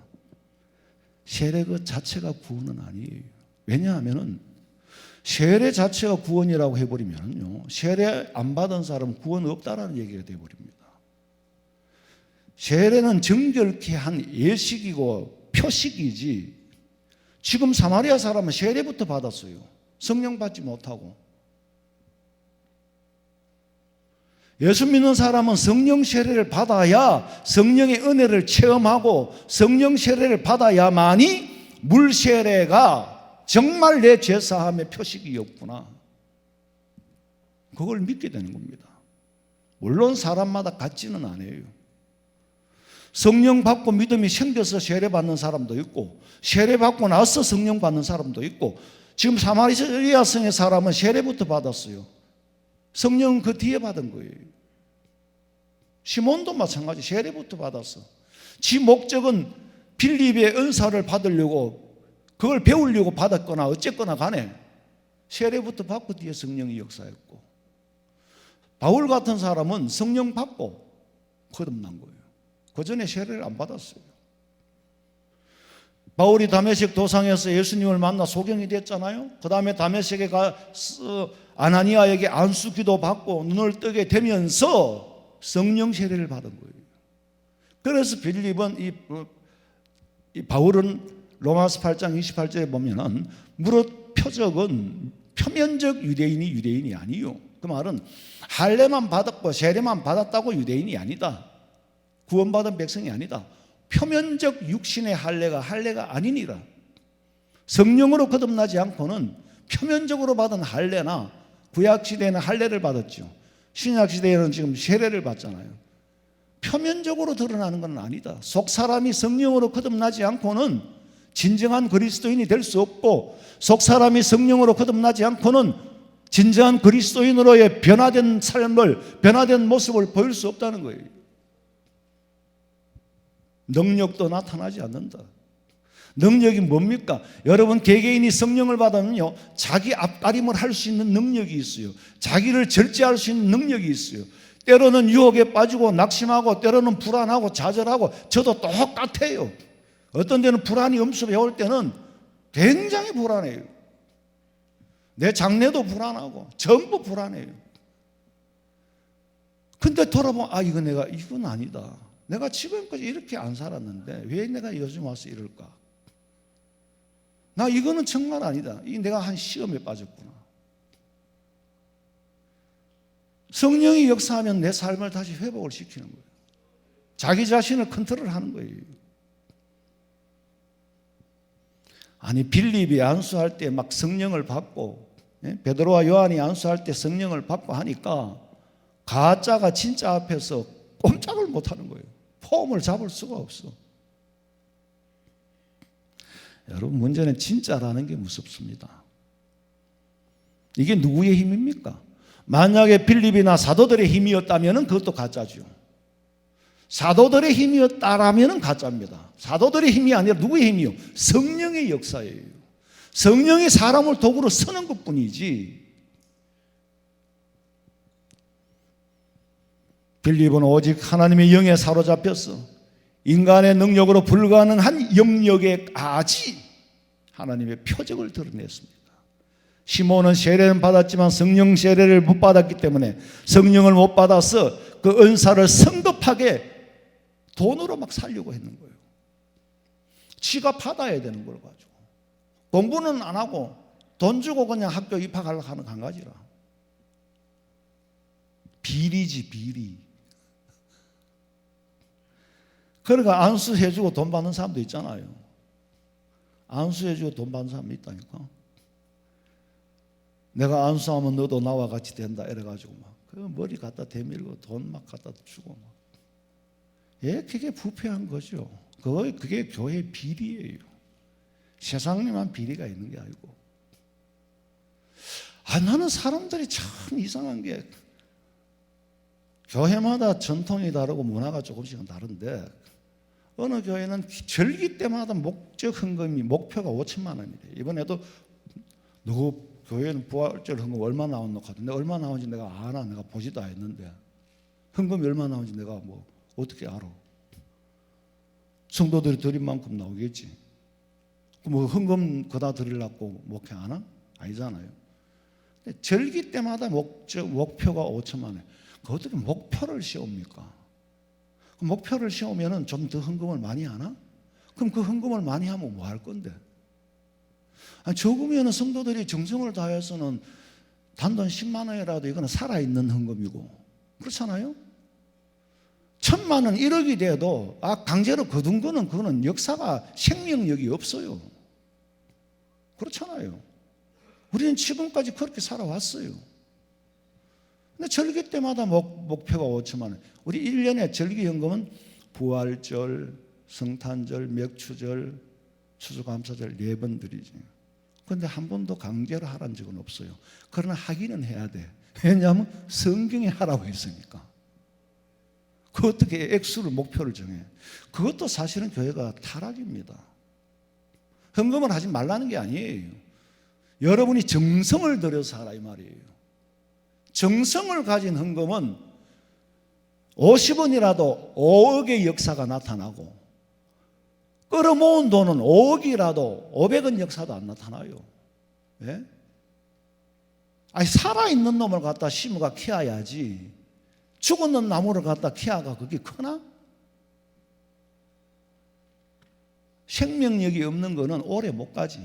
A: 세례 그 자체가 구원은 아니에요. 왜냐하면 세례 자체가 구원이라고 해버리면요, 세례 안 받은 사람은 구원 없다라는 얘기가 되어버립니다. 세례는 정결케 한 예식이고 표식이지, 지금 사마리아 사람은 세례부터 받았어요. 성령 받지 못하고. 예수 믿는 사람은 성령 세례를 받아야 성령의 은혜를 체험하고 성령 세례를 받아야만이 물 세례가 정말 내 죄사함의 표식이었구나, 그걸 믿게 되는 겁니다. 물론 사람마다 같지는 않아요. 성령 받고 믿음이 생겨서 세례 받는 사람도 있고, 세례 받고 나서 성령 받는 사람도 있고, 지금 사마리아 성의 사람은 세례부터 받았어요. 성령은 그 뒤에 받은 거예요. 시몬도 마찬가지, 세례부터 받았어. 지 목적은 빌립의 은사를 받으려고, 그걸 배우려고 받았거나 어쨌거나 간에 세례부터 받고 뒤에 성령이 역사했고, 바울 같은 사람은 성령 받고 거듭난 거예요. 그 전에 세례를 안 받았어요. 바울이 다메섹 도상에서 예수님을 만나 소경이 됐잖아요. 그 다음에 다메섹에 가서 아나니아에게 안수 기도 받고 눈을 뜨게 되면서 성령 세례를 받은 거예요. 그래서 빌립은 이 바울은 로마서 8장 28절에 보면은 무릇 표적은 표면적 유대인이 아니요. 그 말은 할례만 받았고 세례만 받았다고 유대인이 아니다. 구원받은 백성이 아니다. 표면적 육신의 할례가 아니니라. 성령으로 거듭나지 않고는 표면적으로 받은 할례나, 구약시대에는 할례를 받았죠. 신약시대에는 지금 세례를 받잖아요. 표면적으로 드러나는 건 아니다. 속사람이 성령으로 거듭나지 않고는 진정한 그리스도인이 될 수 없고, 속사람이 성령으로 거듭나지 않고는 진정한 그리스도인으로의 변화된 삶을, 변화된 모습을 보일 수 없다는 거예요. 능력도 나타나지 않는다. 능력이 뭡니까? 여러분, 개개인이 성령을 받으면요, 자기 앞가림을 할 수 있는 능력이 있어요. 자기를 절제할 수 있는 능력이 있어요. 때로는 유혹에 빠지고 낙심하고, 때로는 불안하고 좌절하고, 저도 똑같아요. 어떤 데는 불안이 엄습해 올 때는 굉장히 불안해요. 내 장래도 불안하고 전부 불안해요. 근데 돌아보면 이건 아니다. 내가 지금까지 이렇게 안 살았는데 왜 내가 요즘 와서 이럴까? 나 이거는 정말 아니다. 내가 한 시험에 빠졌구나. 성령이 역사하면 내 삶을 다시 회복을 시키는 거예요. 자기 자신을 컨트롤하는 거예요. 아니, 빌립이 안수할 때 막 성령을 받고, 베드로와 요한이 안수할 때 성령을 받고 하니까 가짜가 진짜 앞에서 꼼짝을 못하는 거예요. 폼을 잡을 수가 없어. 여러분, 문제는 진짜라는 게 무섭습니다. 이게 누구의 힘입니까? 만약에 빌립이나 사도들의 힘이었다면 그것도 가짜죠. 사도들의 힘이었다라면 가짜입니다. 사도들의 힘이 아니라 누구의 힘이요? 성령의 역사예요. 성령이 사람을 도구로 쓰는 것뿐이지. 빌립은 오직 하나님의 영에 사로잡혔어. 인간의 능력으로 불가능한 영역에까지 하나님의 표적을 드러냈습니다. 시몬은 세례는 받았지만 성령 세례를 못 받았기 때문에, 성령을 못 받아서 그 은사를 성급하게 돈으로 막 살려고 했는 거예요. 지가 받아야 되는 걸 가지고 공부는 안 하고 돈 주고 그냥 학교 입학하려고 하는 한 가지라. 비리지, 비리. 그러니까 안수해주고 돈 받는 사람도 있잖아요. 안수해주고 돈 받는 사람이 있다니까. 내가 안수하면 너도 나와 같이 된다 이래가지고 막 그 머리 갖다 대밀고 돈 막 갖다 주고 막. 예, 그게 부패한 거죠. 그게 교회 비리예요. 세상에만 비리가 있는 게 아니고. 나는 사람들이 참 이상한 게 교회마다 전통이 다르고 문화가 조금씩은 다른데 어느 교회는 절기 때마다 목적 헌금이 목표가 5천만 원이래요. 이번에도 누구 교회는 부활절 헌금 얼마 나왔노 하던데 얼마 나온지 내가 아나? 내가 보지도 않았는데 헌금이 얼마 나온지 내가 뭐 어떻게 알아? 성도들이 드린 만큼 나오겠지. 뭐 헌금 거다 드리려고 목회하나? 아니잖아요. 근데 절기 때마다 목표가 5천만 원. 그 어떻게 목표를 세웁니까? 목표를 세우면 좀 더 헌금을 많이 하나? 그럼 그 헌금을 많이 하면 뭐 할 건데? 적으면 성도들이 정성을 다해서는 단돈 10만 원이라도 이거는 살아있는 헌금이고 그렇잖아요? 1,000만 원 1억이 돼도 강제로 거둔 거는 그거는 역사가 생명력이 없어요. 그렇잖아요. 우리는 지금까지 그렇게 살아왔어요. 근데 절기 때마다 목표가 5천만 원. 우리 1년에 절기 헌금은 부활절, 성탄절, 맥추절, 추수감사절 4번 드리지. 그런데 한 번도 강제로 하라는 적은 없어요. 그러나 하기는 해야 돼. 왜냐하면 성경에 하라고 했으니까. 그 어떻게 액수를 목표를 정해? 그것도 사실은 교회가 타락입니다. 헌금을 하지 말라는 게 아니에요. 여러분이 정성을 들여서 하라 이 말이에요. 정성을 가진 헌금은 50원이라도 5억의 역사가 나타나고 끌어모은 돈은 5억이라도 500원 역사도 안 나타나요. 예? 살아있는 놈을 갖다 심어가 키워야지 죽었는 나무를 갖다 키워가 그게 크나? 생명력이 없는 거는 오래 못 가지.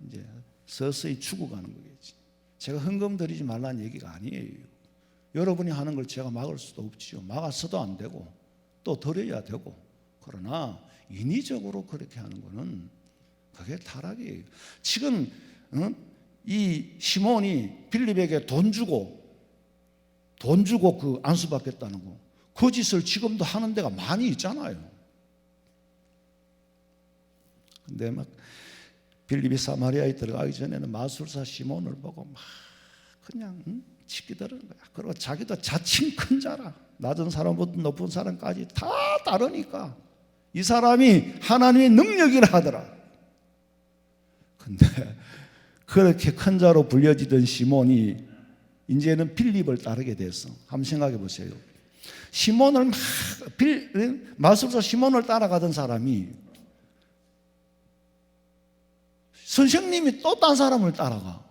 A: 이제 서서히 죽어가는 거겠지. 제가 헌금 드리지 말라는 얘기가 아니에요. 여러분이 하는 걸 제가 막을 수도 없지요. 막아서도 안 되고 또 드려야 되고. 그러나 인위적으로 그렇게 하는 거는 그게 타락이에요. 지금 이 시몬이 빌립에게 돈 주고 그 안수받겠다는 거, 그 짓을 지금도 하는 데가 많이 있잖아요. 근데 막 빌립이 사마리아에 들어가기 전에는 마술사 시몬을 보고 막 그냥 치기들은 거야. 그리고 자기도 자칭 큰 자라, 낮은 사람부터 높은 사람까지 다 따르니까 이 사람이 하나님의 능력이라 하더라. 근데 그렇게 큰 자로 불려지던 시몬이 이제는 빌립을 따르게 됐어. 한번 생각해 보세요. 시몬을 마술사 시몬을 따라가던 사람이 선생님이 또 딴 사람을 따라가.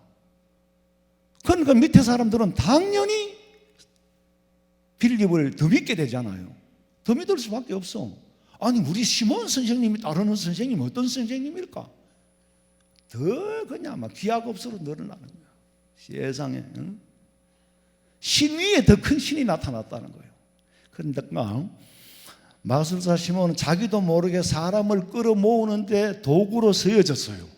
A: 그러니까 밑에 사람들은 당연히 빌립을 더 믿게 되잖아요. 더 믿을 수밖에 없어. 아니 우리 시몬 선생님이 따르는 선생님 어떤 선생님일까? 더 그냥 막 기하급수로 늘어나는 거야. 세상에 신 위에 더 큰 신이 나타났다는 거예요. 그런데 마술사 시몬은 자기도 모르게 사람을 끌어모으는데 도구로 쓰여졌어요.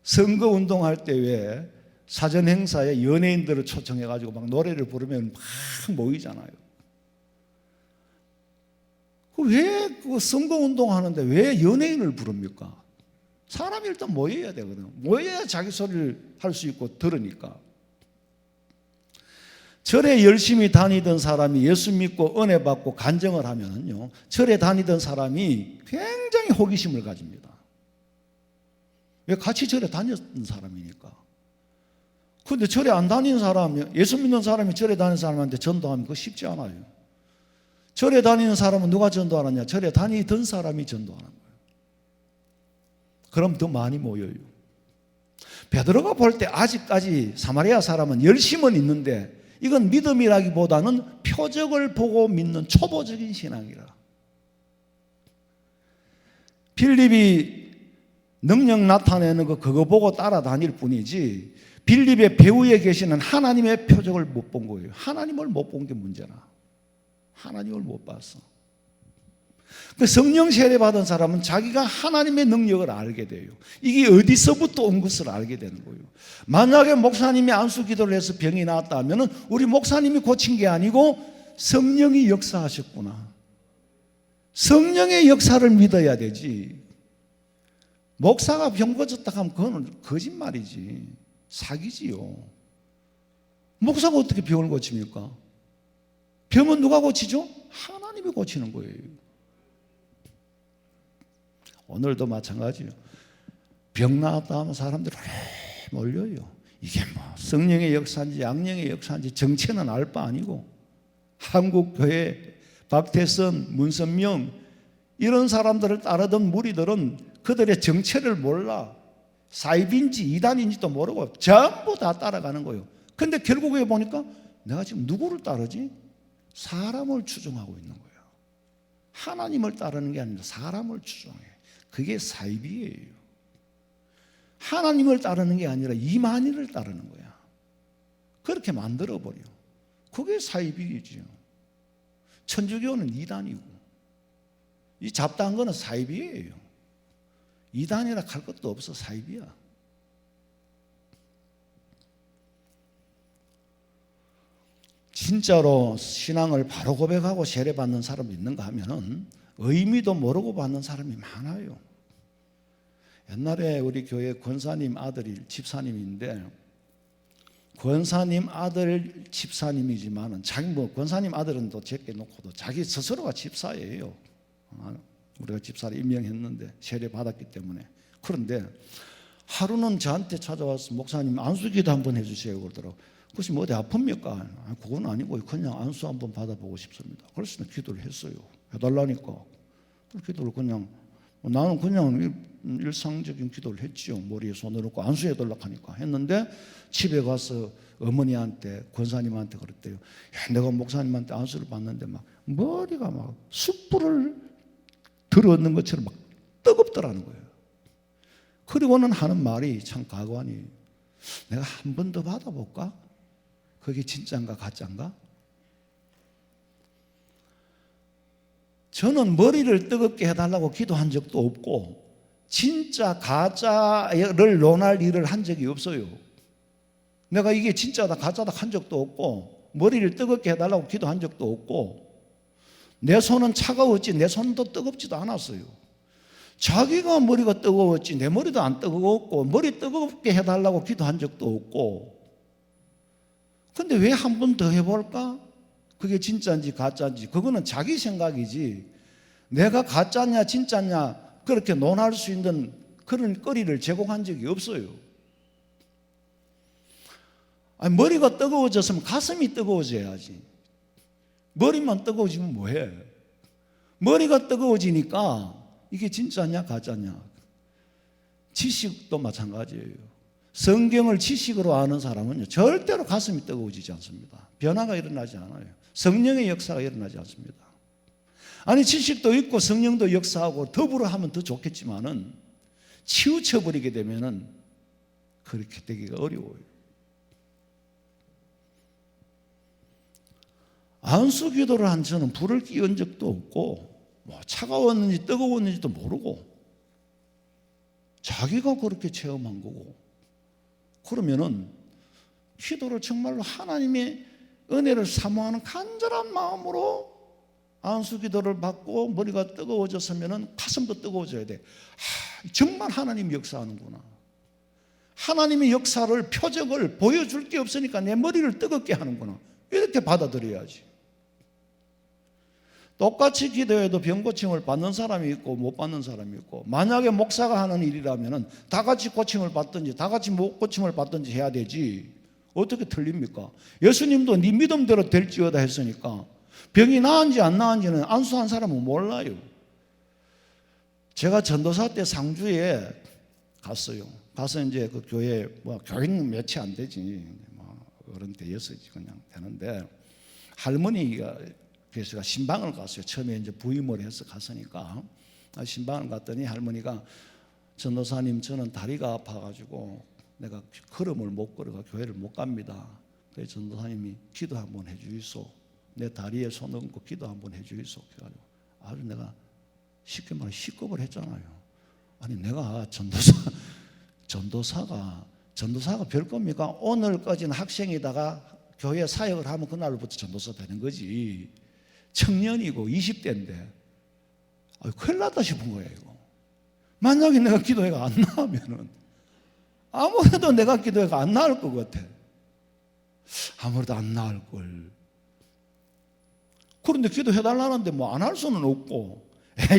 A: 선거 운동할 때 왜 사전 행사에 연예인들을 초청해가지고 막 노래를 부르면 막 모이잖아요. 왜 그 선거 운동하는데 왜 연예인을 부릅니까? 사람이 일단 모여야 되거든. 모여야 자기 소리를 할 수 있고 들으니까. 절에 열심히 다니던 사람이 예수 믿고 은혜 받고 간증을 하면요, 절에 다니던 사람이 굉장히 호기심을 가집니다. 왜? 같이 절에 다녔던 사람이니까. 그런데 절에 안 다니는 사람, 예수 믿는 사람이 절에 다니는 사람한테 전도하면 그거 쉽지 않아요. 절에 다니는 사람은 누가 전도하느냐? 절에 다니던 사람이 전도하는 거예요. 그럼 더 많이 모여요. 베드로가 볼 때 아직까지 사마리아 사람은 열심은 있는데 이건 믿음이라기보다는 표적을 보고 믿는 초보적인 신앙이라. 빌립이 능력 나타내는 거 그거 보고 따라다닐 뿐이지 빌립의 배후에 계시는 하나님의 표적을 못 본 거예요. 하나님을 못 본 게 문제나. 하나님을 못 봤어. 그 성령 세례 받은 사람은 자기가 하나님의 능력을 알게 돼요. 이게 어디서부터 온 것을 알게 되는 거예요. 만약에 목사님이 안수 기도를 해서 병이 나았다면 우리 목사님이 고친 게 아니고 성령이 역사하셨구나. 성령의 역사를 믿어야 되지. 목사가 병 고쳤다 하면 그건 거짓말이지. 사기지요. 목사가 어떻게 병을 고칩니까? 병은 누가 고치죠? 하나님이 고치는 거예요. 오늘도 마찬가지예요. 병 나았다 하면 사람들이 몰려요. 이게 뭐 성령의 역사인지 양령의 역사인지 정체는 알 바 아니고 한국교회 박태선, 문선명 이런 사람들을 따르던 무리들은 그들의 정체를 몰라. 사입인지 이단인지도 모르고 전부 다 따라가는 거예요. 근데 결국에 보니까 내가 지금 누구를 따르지? 사람을 추종하고 있는 거예요. 하나님을 따르는 게 아니라 사람을 추종해. 그게 사입이에요. 하나님을 따르는 게 아니라 이만희를 따르는 거야. 그렇게 만들어버려. 그게 사입이지요. 천주교는 이단이고 이 잡다한 거는 사입이에요. 이단이라 할 것도 없어. 사입이야. 진짜로 신앙을 바로 고백하고 세례받는 사람이 있는가 하면은 의미도 모르고 받는 사람이 많아요. 옛날에 우리 교회 권사님 아들이 집사님인데 권사님 아들 집사님이지만은 자기 뭐 권사님 아들은 또 제게 놓고도 자기 스스로가 집사예요. 우리가 집사를 임명했는데 세례 받았기 때문에. 그런데 하루는 저한테 찾아와서 목사님 안수기도 한번 해주세요 그러더라고. 그것이 뭐 어디 아픕니까? 그건 아니고 그냥 안수 한번 받아보고 싶습니다. 그래서 기도를 했어요. 해달라니까. 기도를 그냥 나는 그냥 일상적인 기도를 했지요. 머리에 손을 얹고 안수해달라고 하니까 했는데 집에 가서 어머니한테 권사님한테 그랬대요. 야, 내가 목사님한테 안수를 받는데 막 머리가 막 숯불을 들어얹는 것처럼 막 뜨겁더라는 거예요. 그리고는 하는 말이 참 가관이 내가 한 번 더 받아볼까? 그게 진짜인가 가짜인가? 저는 머리를 뜨겁게 해달라고 기도한 적도 없고 진짜 가짜를 논할 일을 한 적이 없어요. 내가 이게 진짜다 가짜다 한 적도 없고 머리를 뜨겁게 해달라고 기도한 적도 없고 내 손은 차가웠지 내 손도 뜨겁지도 않았어요. 자기가 머리가 뜨거웠지 내 머리도 안 뜨거웠고 머리 뜨겁게 해달라고 기도한 적도 없고 근데 왜 한 번 더 해볼까? 그게 진짜인지 가짜인지 그거는 자기 생각이지 내가 가짜냐 진짜냐 그렇게 논할 수 있는 그런 거리를 제공한 적이 없어요. 아니, 머리가 뜨거워졌으면 가슴이 뜨거워져야지. 머리만 뜨거워지면 뭐해? 머리가 뜨거워지니까 이게 진짜냐 가짜냐. 지식도 마찬가지예요. 성경을 지식으로 아는 사람은 절대로 가슴이 뜨거워지지 않습니다. 변화가 일어나지 않아요. 성령의 역사가 일어나지 않습니다. 아니 지식도 있고 성령도 역사하고 더불어 하면 더 좋겠지만은 치우쳐버리게 되면은 그렇게 되기가 어려워요. 안수 기도를 한 저는 불을 끼운 적도 없고 뭐 차가웠는지 뜨거웠는지도 모르고 자기가 그렇게 체험한 거고 그러면은 기도를 정말로 하나님의 은혜를 사모하는 간절한 마음으로 안수 기도를 받고 머리가 뜨거워졌으면은 가슴도 뜨거워져야 돼. 정말 하나님이 역사하는구나. 하나님의 역사를 표적을 보여줄 게 없으니까 내 머리를 뜨겁게 하는구나. 이렇게 받아들여야지. 똑같이 기도해도 병고침을 받는 사람이 있고 못 받는 사람이 있고 만약에 목사가 하는 일이라면 다 같이 고침을 받든지 다 같이 못 고침을 받든지 해야 되지 어떻게 틀립니까? 예수님도 네 믿음대로 될지어다 했으니까 병이 나은지 안 나은지는 안수한 사람은 몰라요. 제가 전도사 때 상주에 갔어요. 가서 이제 그 교회 뭐 교회는 몇이 안 되지 뭐 어른 때였어지 그냥 되는데 할머니가 그래서 신방을 갔어요. 처음에 이제 부임을 해서 갔으니까 신방을 갔더니 할머니가 전도사님, 저는 다리가 아파가지고 내가 걸음을 못 걸어가 교회를 못 갑니다. 그래서 전도사님이 기도 한번 해주이소. 내 다리에 손 얹고 기도 한번 해주이소. 그래가지고 아주 내가 쉽게 말해 시급을 했잖아요. 아니 내가 전도사가 별 겁니까? 오늘까지는 학생이다가 교회 사역을 하면 그날부터 전도사 되는 거지. 청년이고 20대인데 큰일 났다 싶은 거예요. 이거. 만약에 내가 기도회가 안 나오면은 아무래도 내가 기도회가 안 나올 것 같아. 아무래도 안 나올 걸. 그런데 기도해달라는데 뭐 안 할 수는 없고,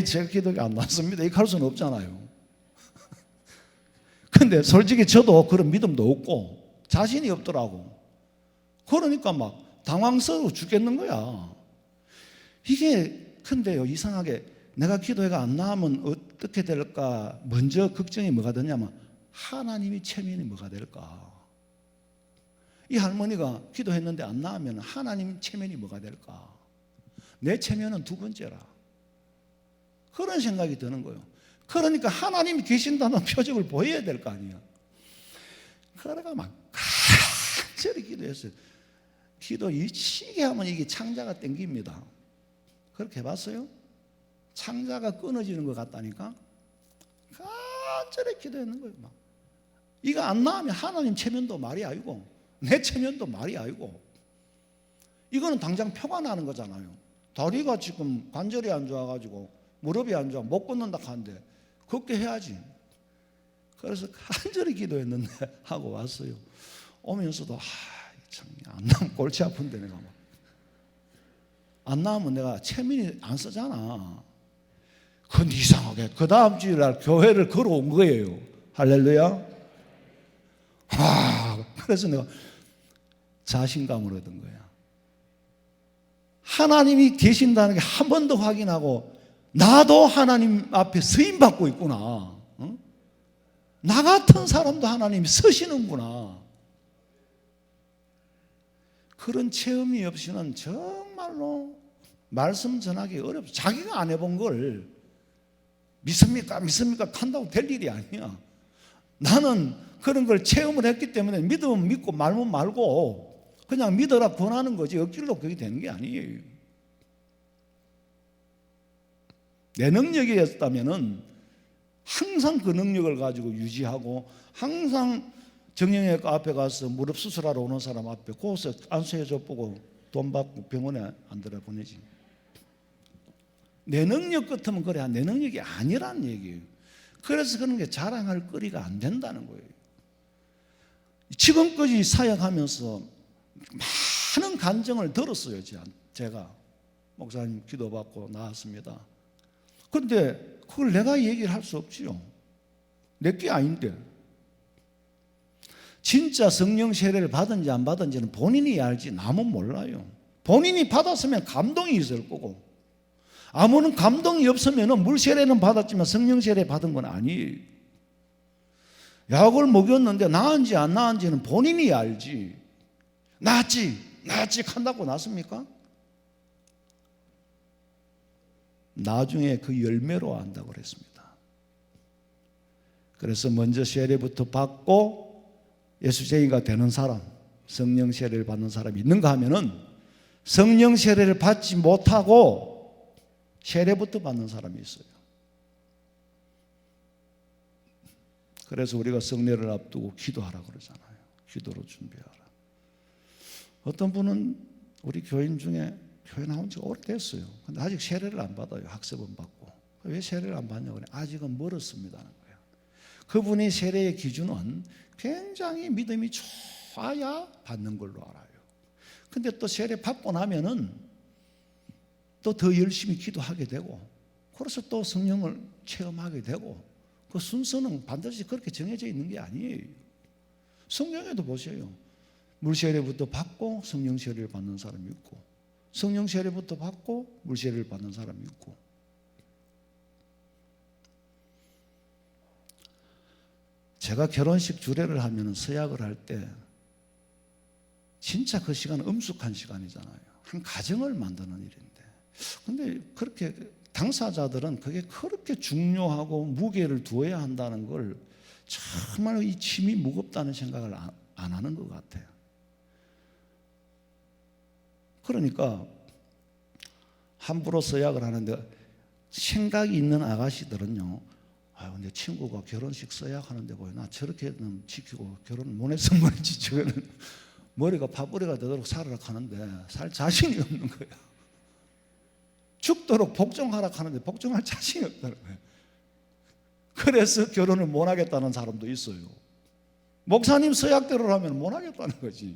A: 제가 기도가 안 났습니다 이렇게 할 수는 없잖아요. 근데 솔직히 저도 그런 믿음도 없고 자신이 없더라고. 그러니까 막 당황스러워 죽겠는 거야. 이게 근데요, 이상하게 내가 기도회가 안 나오면 어떻게 될까 먼저 걱정이 뭐가 되냐면 하나님이 체면이 뭐가 될까. 이 할머니가 기도했는데 안 나오면 하나님 체면이 뭐가 될까. 내 체면은 두 번째라. 그런 생각이 드는 거예요. 그러니까 하나님이 계신다는 표적을 보여야 될 거 아니야. 그래가 막 간절히 기도했어요. 기도 이치게 하면 이게 창자가 땡깁니다. 그렇게 해봤어요? 창자가 끊어지는 것 같다니까. 간절히 기도했는 거예요. 막. 이거 안 나오면 하나님 체면도 말이 아니고 내 체면도 말이 아니고, 이거는 당장 표가 나는 거잖아요. 다리가 지금 관절이 안 좋아가지고 무릎이 안 좋아 못 걷는다 하는데 걷게 해야지. 그래서 간절히 기도했는데 하고 왔어요. 오면서도 참 안 나오면 골치 아픈데 내가 막. 안 나오면 내가 체면이 안 쓰잖아. 근데 이상하게 그 다음 주일날 교회를 걸어온 거예요. 할렐루야. 그래서 내가 자신감을 얻은 거야. 하나님이 계신다는 게 한 번 더 확인하고, 나도 하나님 앞에 쓰임받고 있구나. 나 같은 사람도 하나님이 쓰시는구나. 그런 체험이 없이는 정말로 말씀 전하기 어렵죠. 자기가 안 해본 걸 믿습니까 한다고 될 일이 아니야. 나는 그런 걸 체험을 했기 때문에 믿으면 믿고 말면 말고 그냥 믿어라 권하는 거지 억지로 그게 되는 게 아니에요. 내 능력이었다면은 항상 그 능력을 가지고 유지하고, 항상 정형외과 앞에 가서 무릎 수술하러 오는 사람 앞에 거기서 안수해줘 보고 돈 받고 병원에 안 들어보내지. 내 능력 같으면 그래. 내 능력이 아니란 얘기예요. 그래서 그런 게 자랑할 거리가 안 된다는 거예요. 지금까지 사역하면서 많은 간증을 들었어요. 제가 목사님 기도받고 나왔습니다. 그런데 그걸 내가 얘기를 할 수 없지요. 내게 아닌데. 진짜 성령 세례를 받은지 안 받은지는 본인이 알지 남은 몰라요. 본인이 받았으면 감동이 있을 거고, 아무런 감동이 없으면 물 세례는 받았지만 성령 세례 받은 건 아니에요. 약을 먹였는데 나은지 안 나은지는 본인이 알지. 나았지 한다고 났습니까? 나중에 그 열매로 안다고 그랬습니다. 그래서 먼저 세례부터 받고 예수쟁이가 되는 사람, 성령 세례를 받는 사람이 있는가 하면은 성령 세례를 받지 못하고 세례부터 받는 사람이 있어요. 그래서 우리가 성례를 앞두고 기도하라 그러잖아요. 기도로 준비하라. 어떤 분은 우리 교인 중에 교회 나온 지 오래됐어요. 근데 아직 세례를 안 받아요. 학습은 받고. 왜 세례를 안 받냐고 그래. 아직은 멀었습니다 하는 거예요. 그분이 세례의 기준은 굉장히 믿음이 좋아야 받는 걸로 알아요. 근데 또 세례 받고 나면은 또 더 열심히 기도하게 되고, 그래서 또 성령을 체험하게 되고, 그 순서는 반드시 그렇게 정해져 있는 게 아니에요. 성경에도 보세요. 물세례부터 받고 성령 세례를 받는 사람이 있고, 성령 세례부터 받고 물세례를 받는 사람이 있고. 제가 결혼식 주례를 하면 서약을 할 때 진짜 그 시간은 엄숙한 시간이잖아요. 한 가정을 만드는 일인데, 근데 그렇게 당사자들은 그게 그렇게 중요하고 무게를 두어야 한다는 걸 정말 이 짐이 무겁다는 생각을 안 하는 것 같아요. 그러니까 함부로 서약을 하는데 생각이 있는 아가씨들은요, 아유, 내 친구가 결혼식 서약하는데 보여, 나 저렇게는 지키고 결혼 못 했으면 모르지, 저거는 머리가 파뿌리가 되도록 살아라 하는데 살 자신이 없는 거야. 죽도록 복종하라 하는데 복종할 자신이 없다는 거예요. 그래서 결혼을 못 하겠다는 사람도 있어요. 목사님 서약대로라면 못 하겠다는 거지.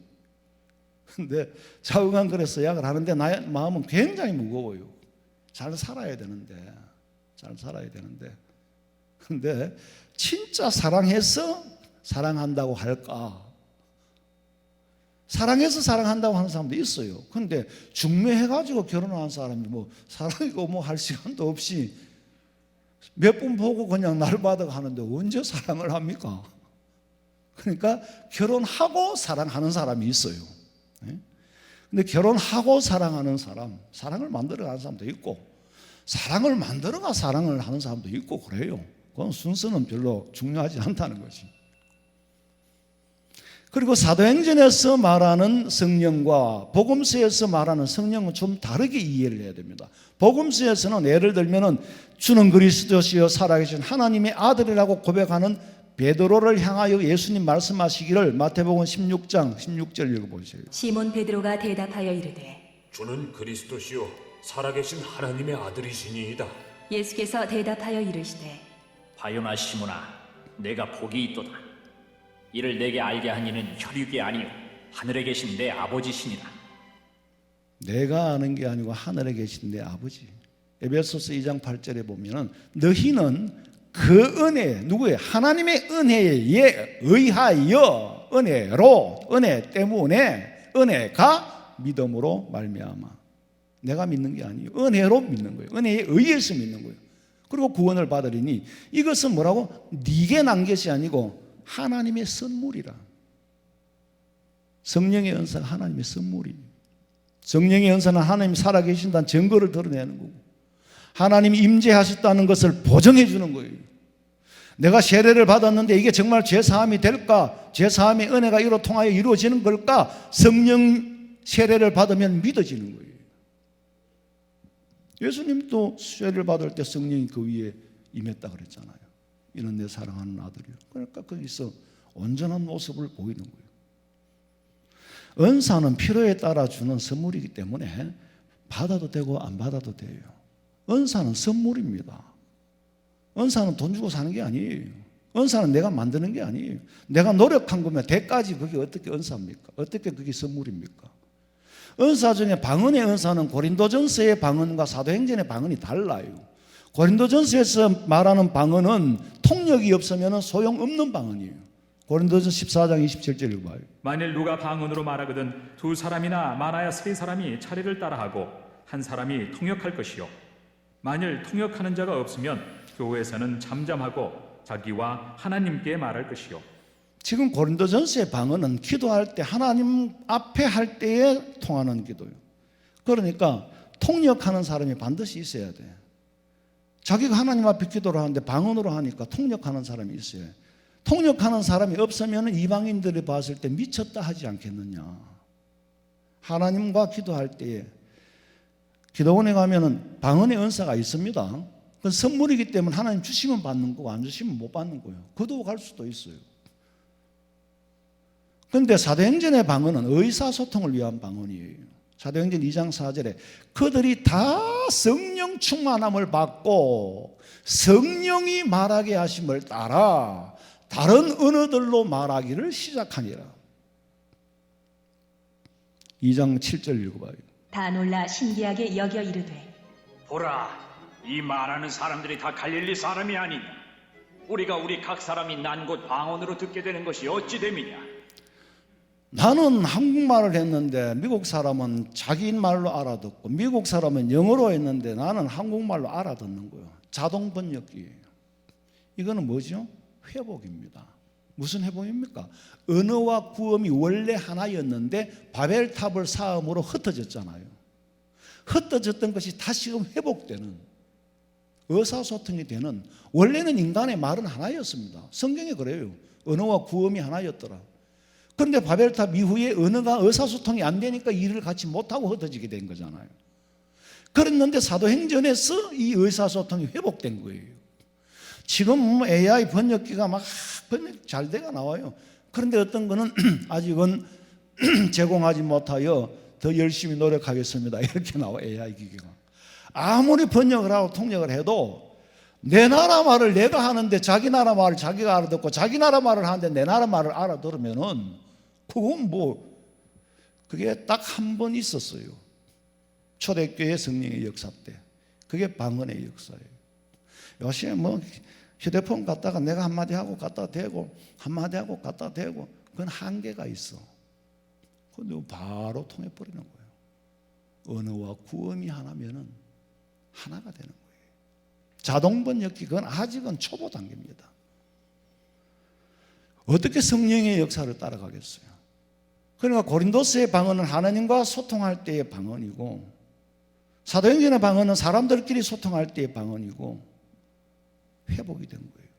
A: 근데 좌우간 그래 서약을 하는데 나의 마음은 굉장히 무거워요. 잘 살아야 되는데. 근데 진짜 사랑해서 사랑한다고 할까? 사랑해서 사랑한다고 하는 사람도 있어요. 근데 중매해가지고 결혼한 사람이 뭐 사랑이고 뭐 할 시간도 없이 몇 번 보고 그냥 날마다 하는데 언제 사랑을 합니까? 그러니까 결혼하고 사랑하는 사람이 있어요. 근데 결혼하고 사랑하는 사람, 사랑을 만들어가는 사람도 있고, 사랑을 만들어가 사랑을 하는 사람도 있고 그래요. 그건 순서는 별로 중요하지 않다는 거지. 그리고 사도행전에서 말하는 성령과 복음서에서 말하는 성령은 좀 다르게 이해를 해야 됩니다. 복음서에서는 예를 들면은 주는 그리스도시요 살아계신 하나님의 아들이라고 고백하는 베드로를 향하여 예수님 말씀하시기를 마태복음 16장 16절 읽어보세요.
C: 시몬 베드로가 대답하여 이르되
D: 주는 그리스도시요 살아계신 하나님의 아들이시니이다.
C: 예수께서 대답하여 이르시되
E: 바요나 시몬아, 내가 복이 있도다. 이를 내게 알게 한 이는 혈육이 아니요 하늘에 계신 내 아버지시니라.
A: 내가 아는 게 아니고 하늘에 계신 내 아버지. 에베소서 2장 8절에 보면은 너희는 그 은혜, 누구의? 하나님의 은혜에 의하여, 은혜로, 은혜 때문에, 은혜가 믿음으로 말미암아. 내가 믿는 게 아니에요. 은혜로 믿는 거예요. 은혜에 의해서 믿는 거예요. 그리고 구원을 받으리니 이것은 뭐라고? 네게 난 것이 아니고 하나님의 선물이라. 성령의 은사가 하나님의 선물이에요. 성령의 은사는 하나님이 살아계신다는 증거를 드러내는 거고, 하나님이 임재하셨다는 것을 보증해 주는 거예요. 내가 세례를 받았는데 이게 정말 죄사함이 될까? 죄사함의 은혜가 이로 통하여 이루어지는 걸까? 성령 세례를 받으면 믿어지는 거예요. 예수님도 세례를 받을 때 성령이 그 위에 임했다 그랬잖아요. 이는 내 사랑하는 아들이요. 그러니까 거기서 온전한 모습을 보이는 거예요. 은사는 필요에 따라 주는 선물이기 때문에 받아도 되고 안 받아도 돼요. 은사는 선물입니다. 은사는 돈 주고 사는 게 아니에요. 은사는 내가 만드는 게 아니에요. 내가 노력한 거면 대까지 그게 어떻게 은사입니까? 어떻게 그게 선물입니까? 은사 중에 방언의 은사는 고린도전서의 방언과 사도행전의 방언이 달라요. 고린도전서에서 말하는 방언은 통역이 없으면 소용없는 방언이에요. 고린도전 14장 27절 읽어봐요.
F: 만일 누가 방언으로 말하거든 두 사람이나 많아야 세 사람이 차례를 따라하고 한 사람이 통역할 것이요. 만일 통역하는 자가 없으면 교회에서는 잠잠하고 자기와 하나님께 말할 것이요.
A: 지금 고린도전서의 방언은 기도할 때 하나님 앞에 할 때에 통하는 기도예요. 그러니까 통역하는 사람이 반드시 있어야 돼. 자기가 하나님 앞에 기도를 하는데 방언으로 하니까 통역하는 사람이 있어요. 통역하는 사람이 없으면 이방인들이 봤을 때 미쳤다 하지 않겠느냐. 하나님과 기도할 때에 기도원에 가면은 방언의 은사가 있습니다. 그건 선물이기 때문에 하나님 주시면 받는 거고 안 주시면 못 받는 거예요. 거두어 갈 수도 있어요. 그런데 사도행전의 방언은 의사소통을 위한 방언이에요. 사도행전 2장 4절에 그들이 다 성령 충만함을 받고 성령이 말하게 하심을 따라 다른 언어들로 말하기를 시작하니라. 2장 7절 읽어봐요.
C: 다 놀라 신기하게 여겨 이르되
E: 보라, 이 말하는 사람들이 다 갈릴리 사람이 아니냐. 우리가 우리 각 사람이 난 곳 방언으로 듣게 되는 것이 어찌 됨이냐.
A: 나는 한국말을 했는데 미국 사람은 자기 말로 알아듣고 미국 사람은 영어로 했는데 나는 한국말로 알아듣는 거예요. 자동 번역기예요. 이거는 뭐죠? 회복입니다. 무슨 회복입니까? 언어와 구음이 원래 하나였는데 바벨탑을 쌓음으로 흩어졌잖아요. 흩어졌던 것이 다시금 회복되는, 의사소통이 되는, 원래는 인간의 말은 하나였습니다. 성경에 그래요. 언어와 구음이 하나였더라. 그런데 바벨탑 이후에 언어가 의사소통이 안 되니까 일을 같이 못하고 흩어지게 된 거잖아요. 그랬는데 사도행전에서 이 의사소통이 회복된 거예요. 지금 AI 번역기가 막 번역 잘 돼가 나와요. 그런데 어떤 거는 아직은 제공하지 못하여 더 열심히 노력하겠습니다. 이렇게 나와, AI 기계가. 아무리 번역을 하고 통역을 해도 내 나라 말을 내가 하는데 자기 나라 말을 자기가 알아듣고 자기 나라 말을 하는데 내 나라 말을 알아들으면은 그건 그게 딱 한 번 있었어요. 초대교회 성령의 역사 때. 그게 방언의 역사예요. 요새 휴대폰 갖다가 내가 한마디 하고 갖다 대고 한마디 하고 갖다 대고 그건 한계가 있어. 근데 바로 통해버리는 거예요. 언어와 구음이 하나면은 하나가 되는 거예요. 자동 번역기 그건 아직은 초보 단계입니다. 어떻게 성령의 역사를 따라가겠어요? 그러니까 고린도서의 방언은 하나님과 소통할 때의 방언이고, 사도행전의 방언은 사람들끼리 소통할 때의 방언이고 회복이 된 거예요.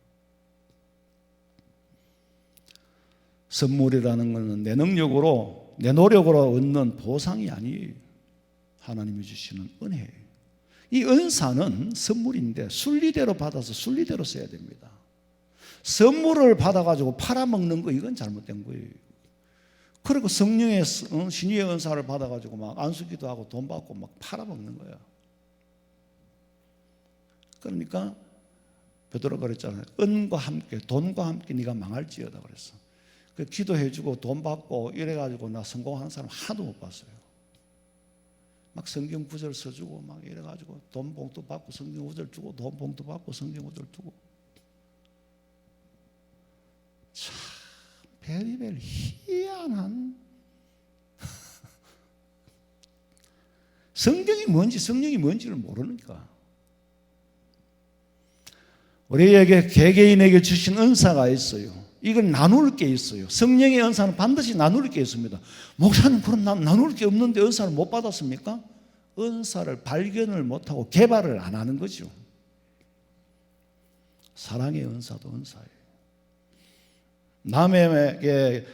A: 선물이라는 것은 내 능력으로 내 노력으로 얻는 보상이 아니에요. 하나님이 주시는 은혜예요. 이 은사는 선물인데 순리대로 받아서 순리대로 써야 됩니다. 선물을 받아가지고 팔아먹는 거, 이건 잘못된 거예요. 그리고 성령의 신유의 은사를 받아가지고 막 안수기도 하고 돈 받고 막 팔아먹는 거야. 그러니까 베드로가 그랬잖아요. 은과 함께, 돈과 함께 네가 망할지어다 그랬어. 그 기도해주고 돈 받고 이래가지고 나 성공하는 사람 하나도 못 봤어요. 막 성경 구절 써주고 막 이래가지고 돈 봉투 받고 성경 구절 주고 돈 봉투 받고 성경 구절 주고. 참 베리베리 희한한 성경이 뭔지 성령이 뭔지를 모르니까. 우리에게 개개인에게 주신 은사가 있어요. 이걸 나눌 게 있어요. 성령의 은사는 반드시 나눌 게 있습니다. 목사님, 그럼 나눌 게 없는데 은사를 못 받았습니까? 은사를 발견을 못하고 개발을 안 하는 거죠. 사랑의 은사도 은사예요. 남에게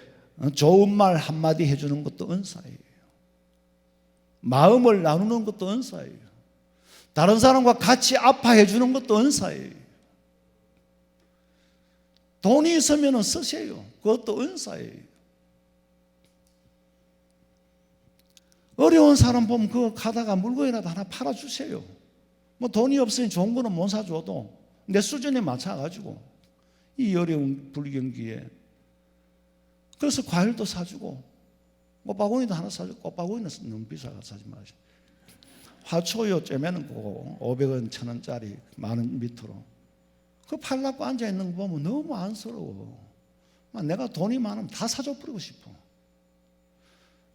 A: 좋은 말 한마디 해주는 것도 은사예요. 마음을 나누는 것도 은사예요. 다른 사람과 같이 아파해 주는 것도 은사예요. 돈이 있으면 쓰세요. 그것도 은사예요. 어려운 사람 보면 그거 가다가 물건이라도 하나 팔아주세요. 돈이 없으니 좋은 거는 못 사줘도 내 수준에 맞춰가지고 이 어려운 불경기에. 그래서 과일도 사주고 꽃바구니도 하나 사주고, 꽃바구니는 너무 비싸서 사지 마시고, 화초요 쬐매는 거 500원 1000원짜리 만원 밑으로 그거 팔라고 앉아있는 거 보면 너무 안쓰러워. 내가 돈이 많으면 다 사줘버리고 싶어.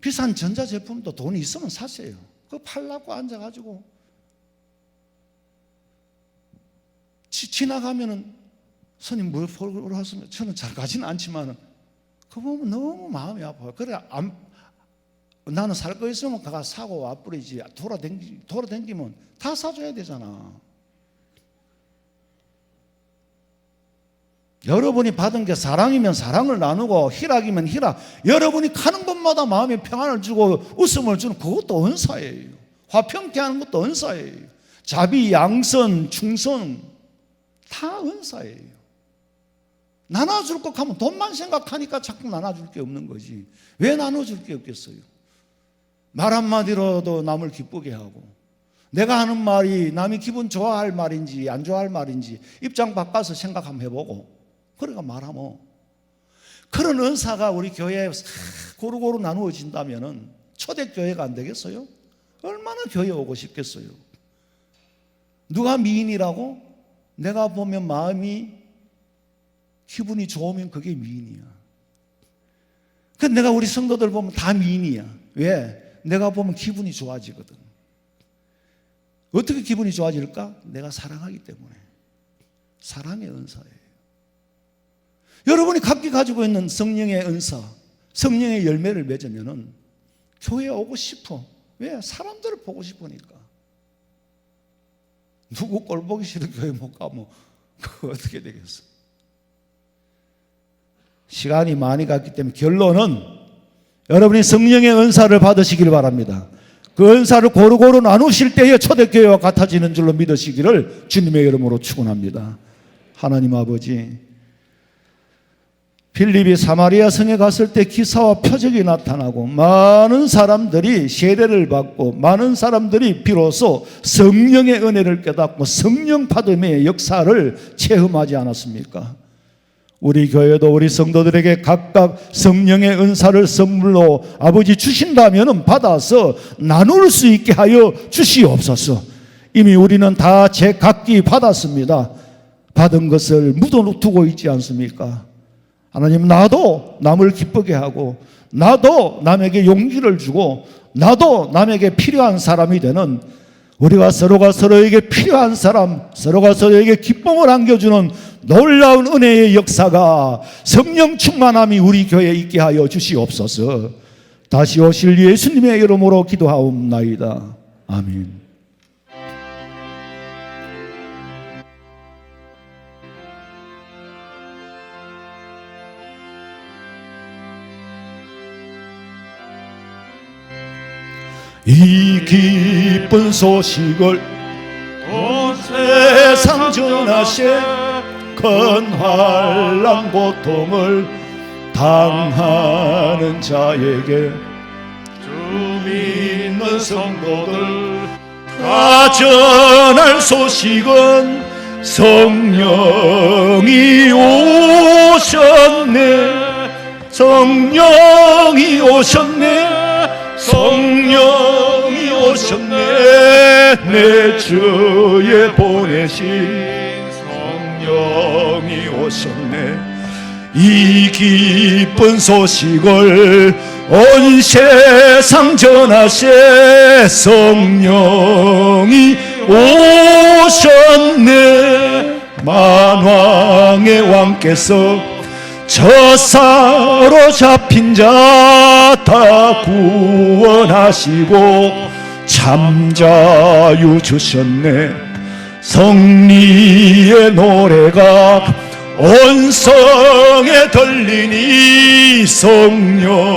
A: 비싼 전자제품도 돈이 있으면 사세요. 그거 팔라고 앉아가지고 지나가면은 스님 뭘 보러 왔으면 저는 잘 가지는 않지만은 그거 보면 너무 마음이 아파요. 그래 나는 살 거 있으면 가가 사고 와버리지. 돌아다니면 다 사줘야 되잖아. 여러분이 받은 게 사랑이면 사랑을 나누고 희락이면 희락, 여러분이 가는 곳마다 마음에 평안을 주고 웃음을 주는 그것도 은사예요. 화평케 하는 것도 은사예요. 자비, 양선, 충성 다 은사예요. 나눠줄 것 하면 돈만 생각하니까 자꾸 나눠줄 게 없는 거지. 왜 나눠줄 게 없겠어요? 말 한마디로도 남을 기쁘게 하고, 내가 하는 말이 남이 기분 좋아할 말인지 안 좋아할 말인지 입장 바꿔서 생각 한번 해보고 그러니까 말하면, 그런 은사가 우리 교회에 고루고루 나누어진다면 초대교회가 안 되겠어요? 얼마나 교회 오고 싶겠어요? 누가 미인이라고? 내가 보면 마음이 기분이 좋으면 그게 미인이야. 근데 내가 우리 성도들 보면 다 미인이야. 왜? 내가 보면 기분이 좋아지거든. 어떻게 기분이 좋아질까? 내가 사랑하기 때문에. 사랑의 은사예요. 여러분이 각기 가지고 있는 성령의 은사, 성령의 열매를 맺으면은 교회에 오고 싶어. 왜? 사람들을 보고 싶으니까. 누구 꼴 보기 싫은 교회 못 가면 그거 어떻게 되겠어? 시간이 많이 갔기 때문에 결론은 여러분이 성령의 은사를 받으시길 바랍니다. 그 은사를 고루고루 나누실 때에 초대교회와 같아지는 줄로 믿으시기를 주님의 이름으로 축원합니다. 하나님 아버지, 빌립이 사마리아 성에 갔을 때 기사와 표적이 나타나고 많은 사람들이 세례를 받고 많은 사람들이 비로소 성령의 은혜를 깨닫고 성령 받음의 역사를 체험하지 않았습니까? 우리 교회도 우리 성도들에게 각각 성령의 은사를 선물로 아버지 주신다면 받아서 나눌 수 있게 하여 주시옵소서. 이미 우리는 다 제각기 받았습니다. 받은 것을 묻어두고 있지 않습니까? 하나님, 나도 남을 기쁘게 하고 나도 남에게 용기를 주고 나도 남에게 필요한 사람이 되는, 우리가 서로가 서로에게 필요한 사람, 서로가 서로에게 기쁨을 안겨주는 놀라운 은혜의 역사가, 성령 충만함이 우리 교회에 있게 하여 주시옵소서. 다시 오실 예수님의 이름으로 기도하옵나이다. 아멘. 이 기쁜 소식을 온 세상 전하세, 큰 환난 고통을 당하는 자에게 주 믿는 성도들 다 전할 소식은 성령이 오셨네, 성령이 오셨네, 성령이 오셨네. 내 주에 보내신 성령이 오셨네. 이 기쁜 소식을 온 세상 전하세, 성령이 오셨네. 만왕의 왕께서 저 사로잡힌 자 다 구원하시고 참자유 주셨네. 성리의 노래가 온 성에 들리니 성령이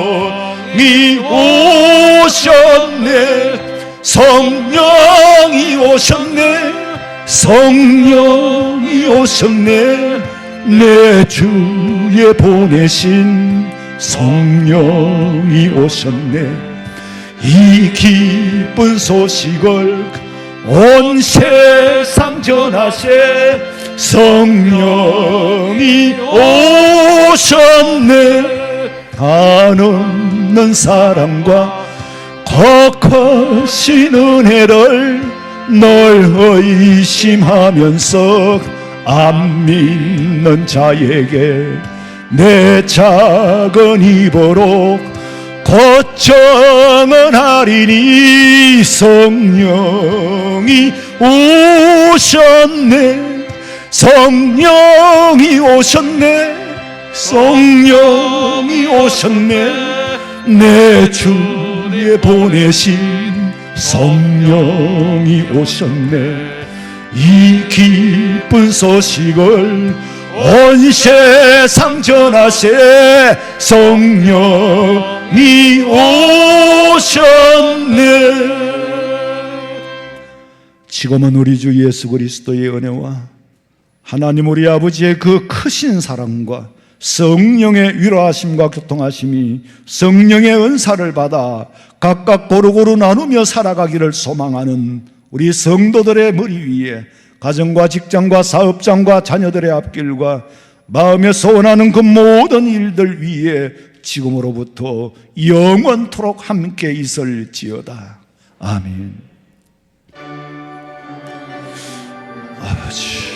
A: 오셨네, 성령이 오셨네, 성령이 오셨네. 내 주에 보내신 성령이 오셨네. 이 기쁜 소식을 온 세상 전하세, 성령이 오셨네. 한없는 사랑과 거커신 은혜를 널 의심하면서 안 믿는 자에게 내 작은 입으로 고청을 하리니 성령이 오셨네, 성령이 오셨네, 성령이 오셨네. 내 주에 보내신 성령이 오셨네. 이 기쁜 소식을 온 세상 전하세, 성령이 오셨네. 지금은 우리 주 예수 그리스도의 은혜와 하나님 우리 아버지의 그 크신 사랑과 성령의 위로하심과 교통하심이 성령의 은사를 받아 각각 고루고루 나누며 살아가기를 소망하는 우리 성도들의 머리 위에, 가정과 직장과 사업장과 자녀들의 앞길과 마음에 소원하는 그 모든 일들 위에 지금으로부터 영원토록 함께 있을지어다. 아멘. 아버지,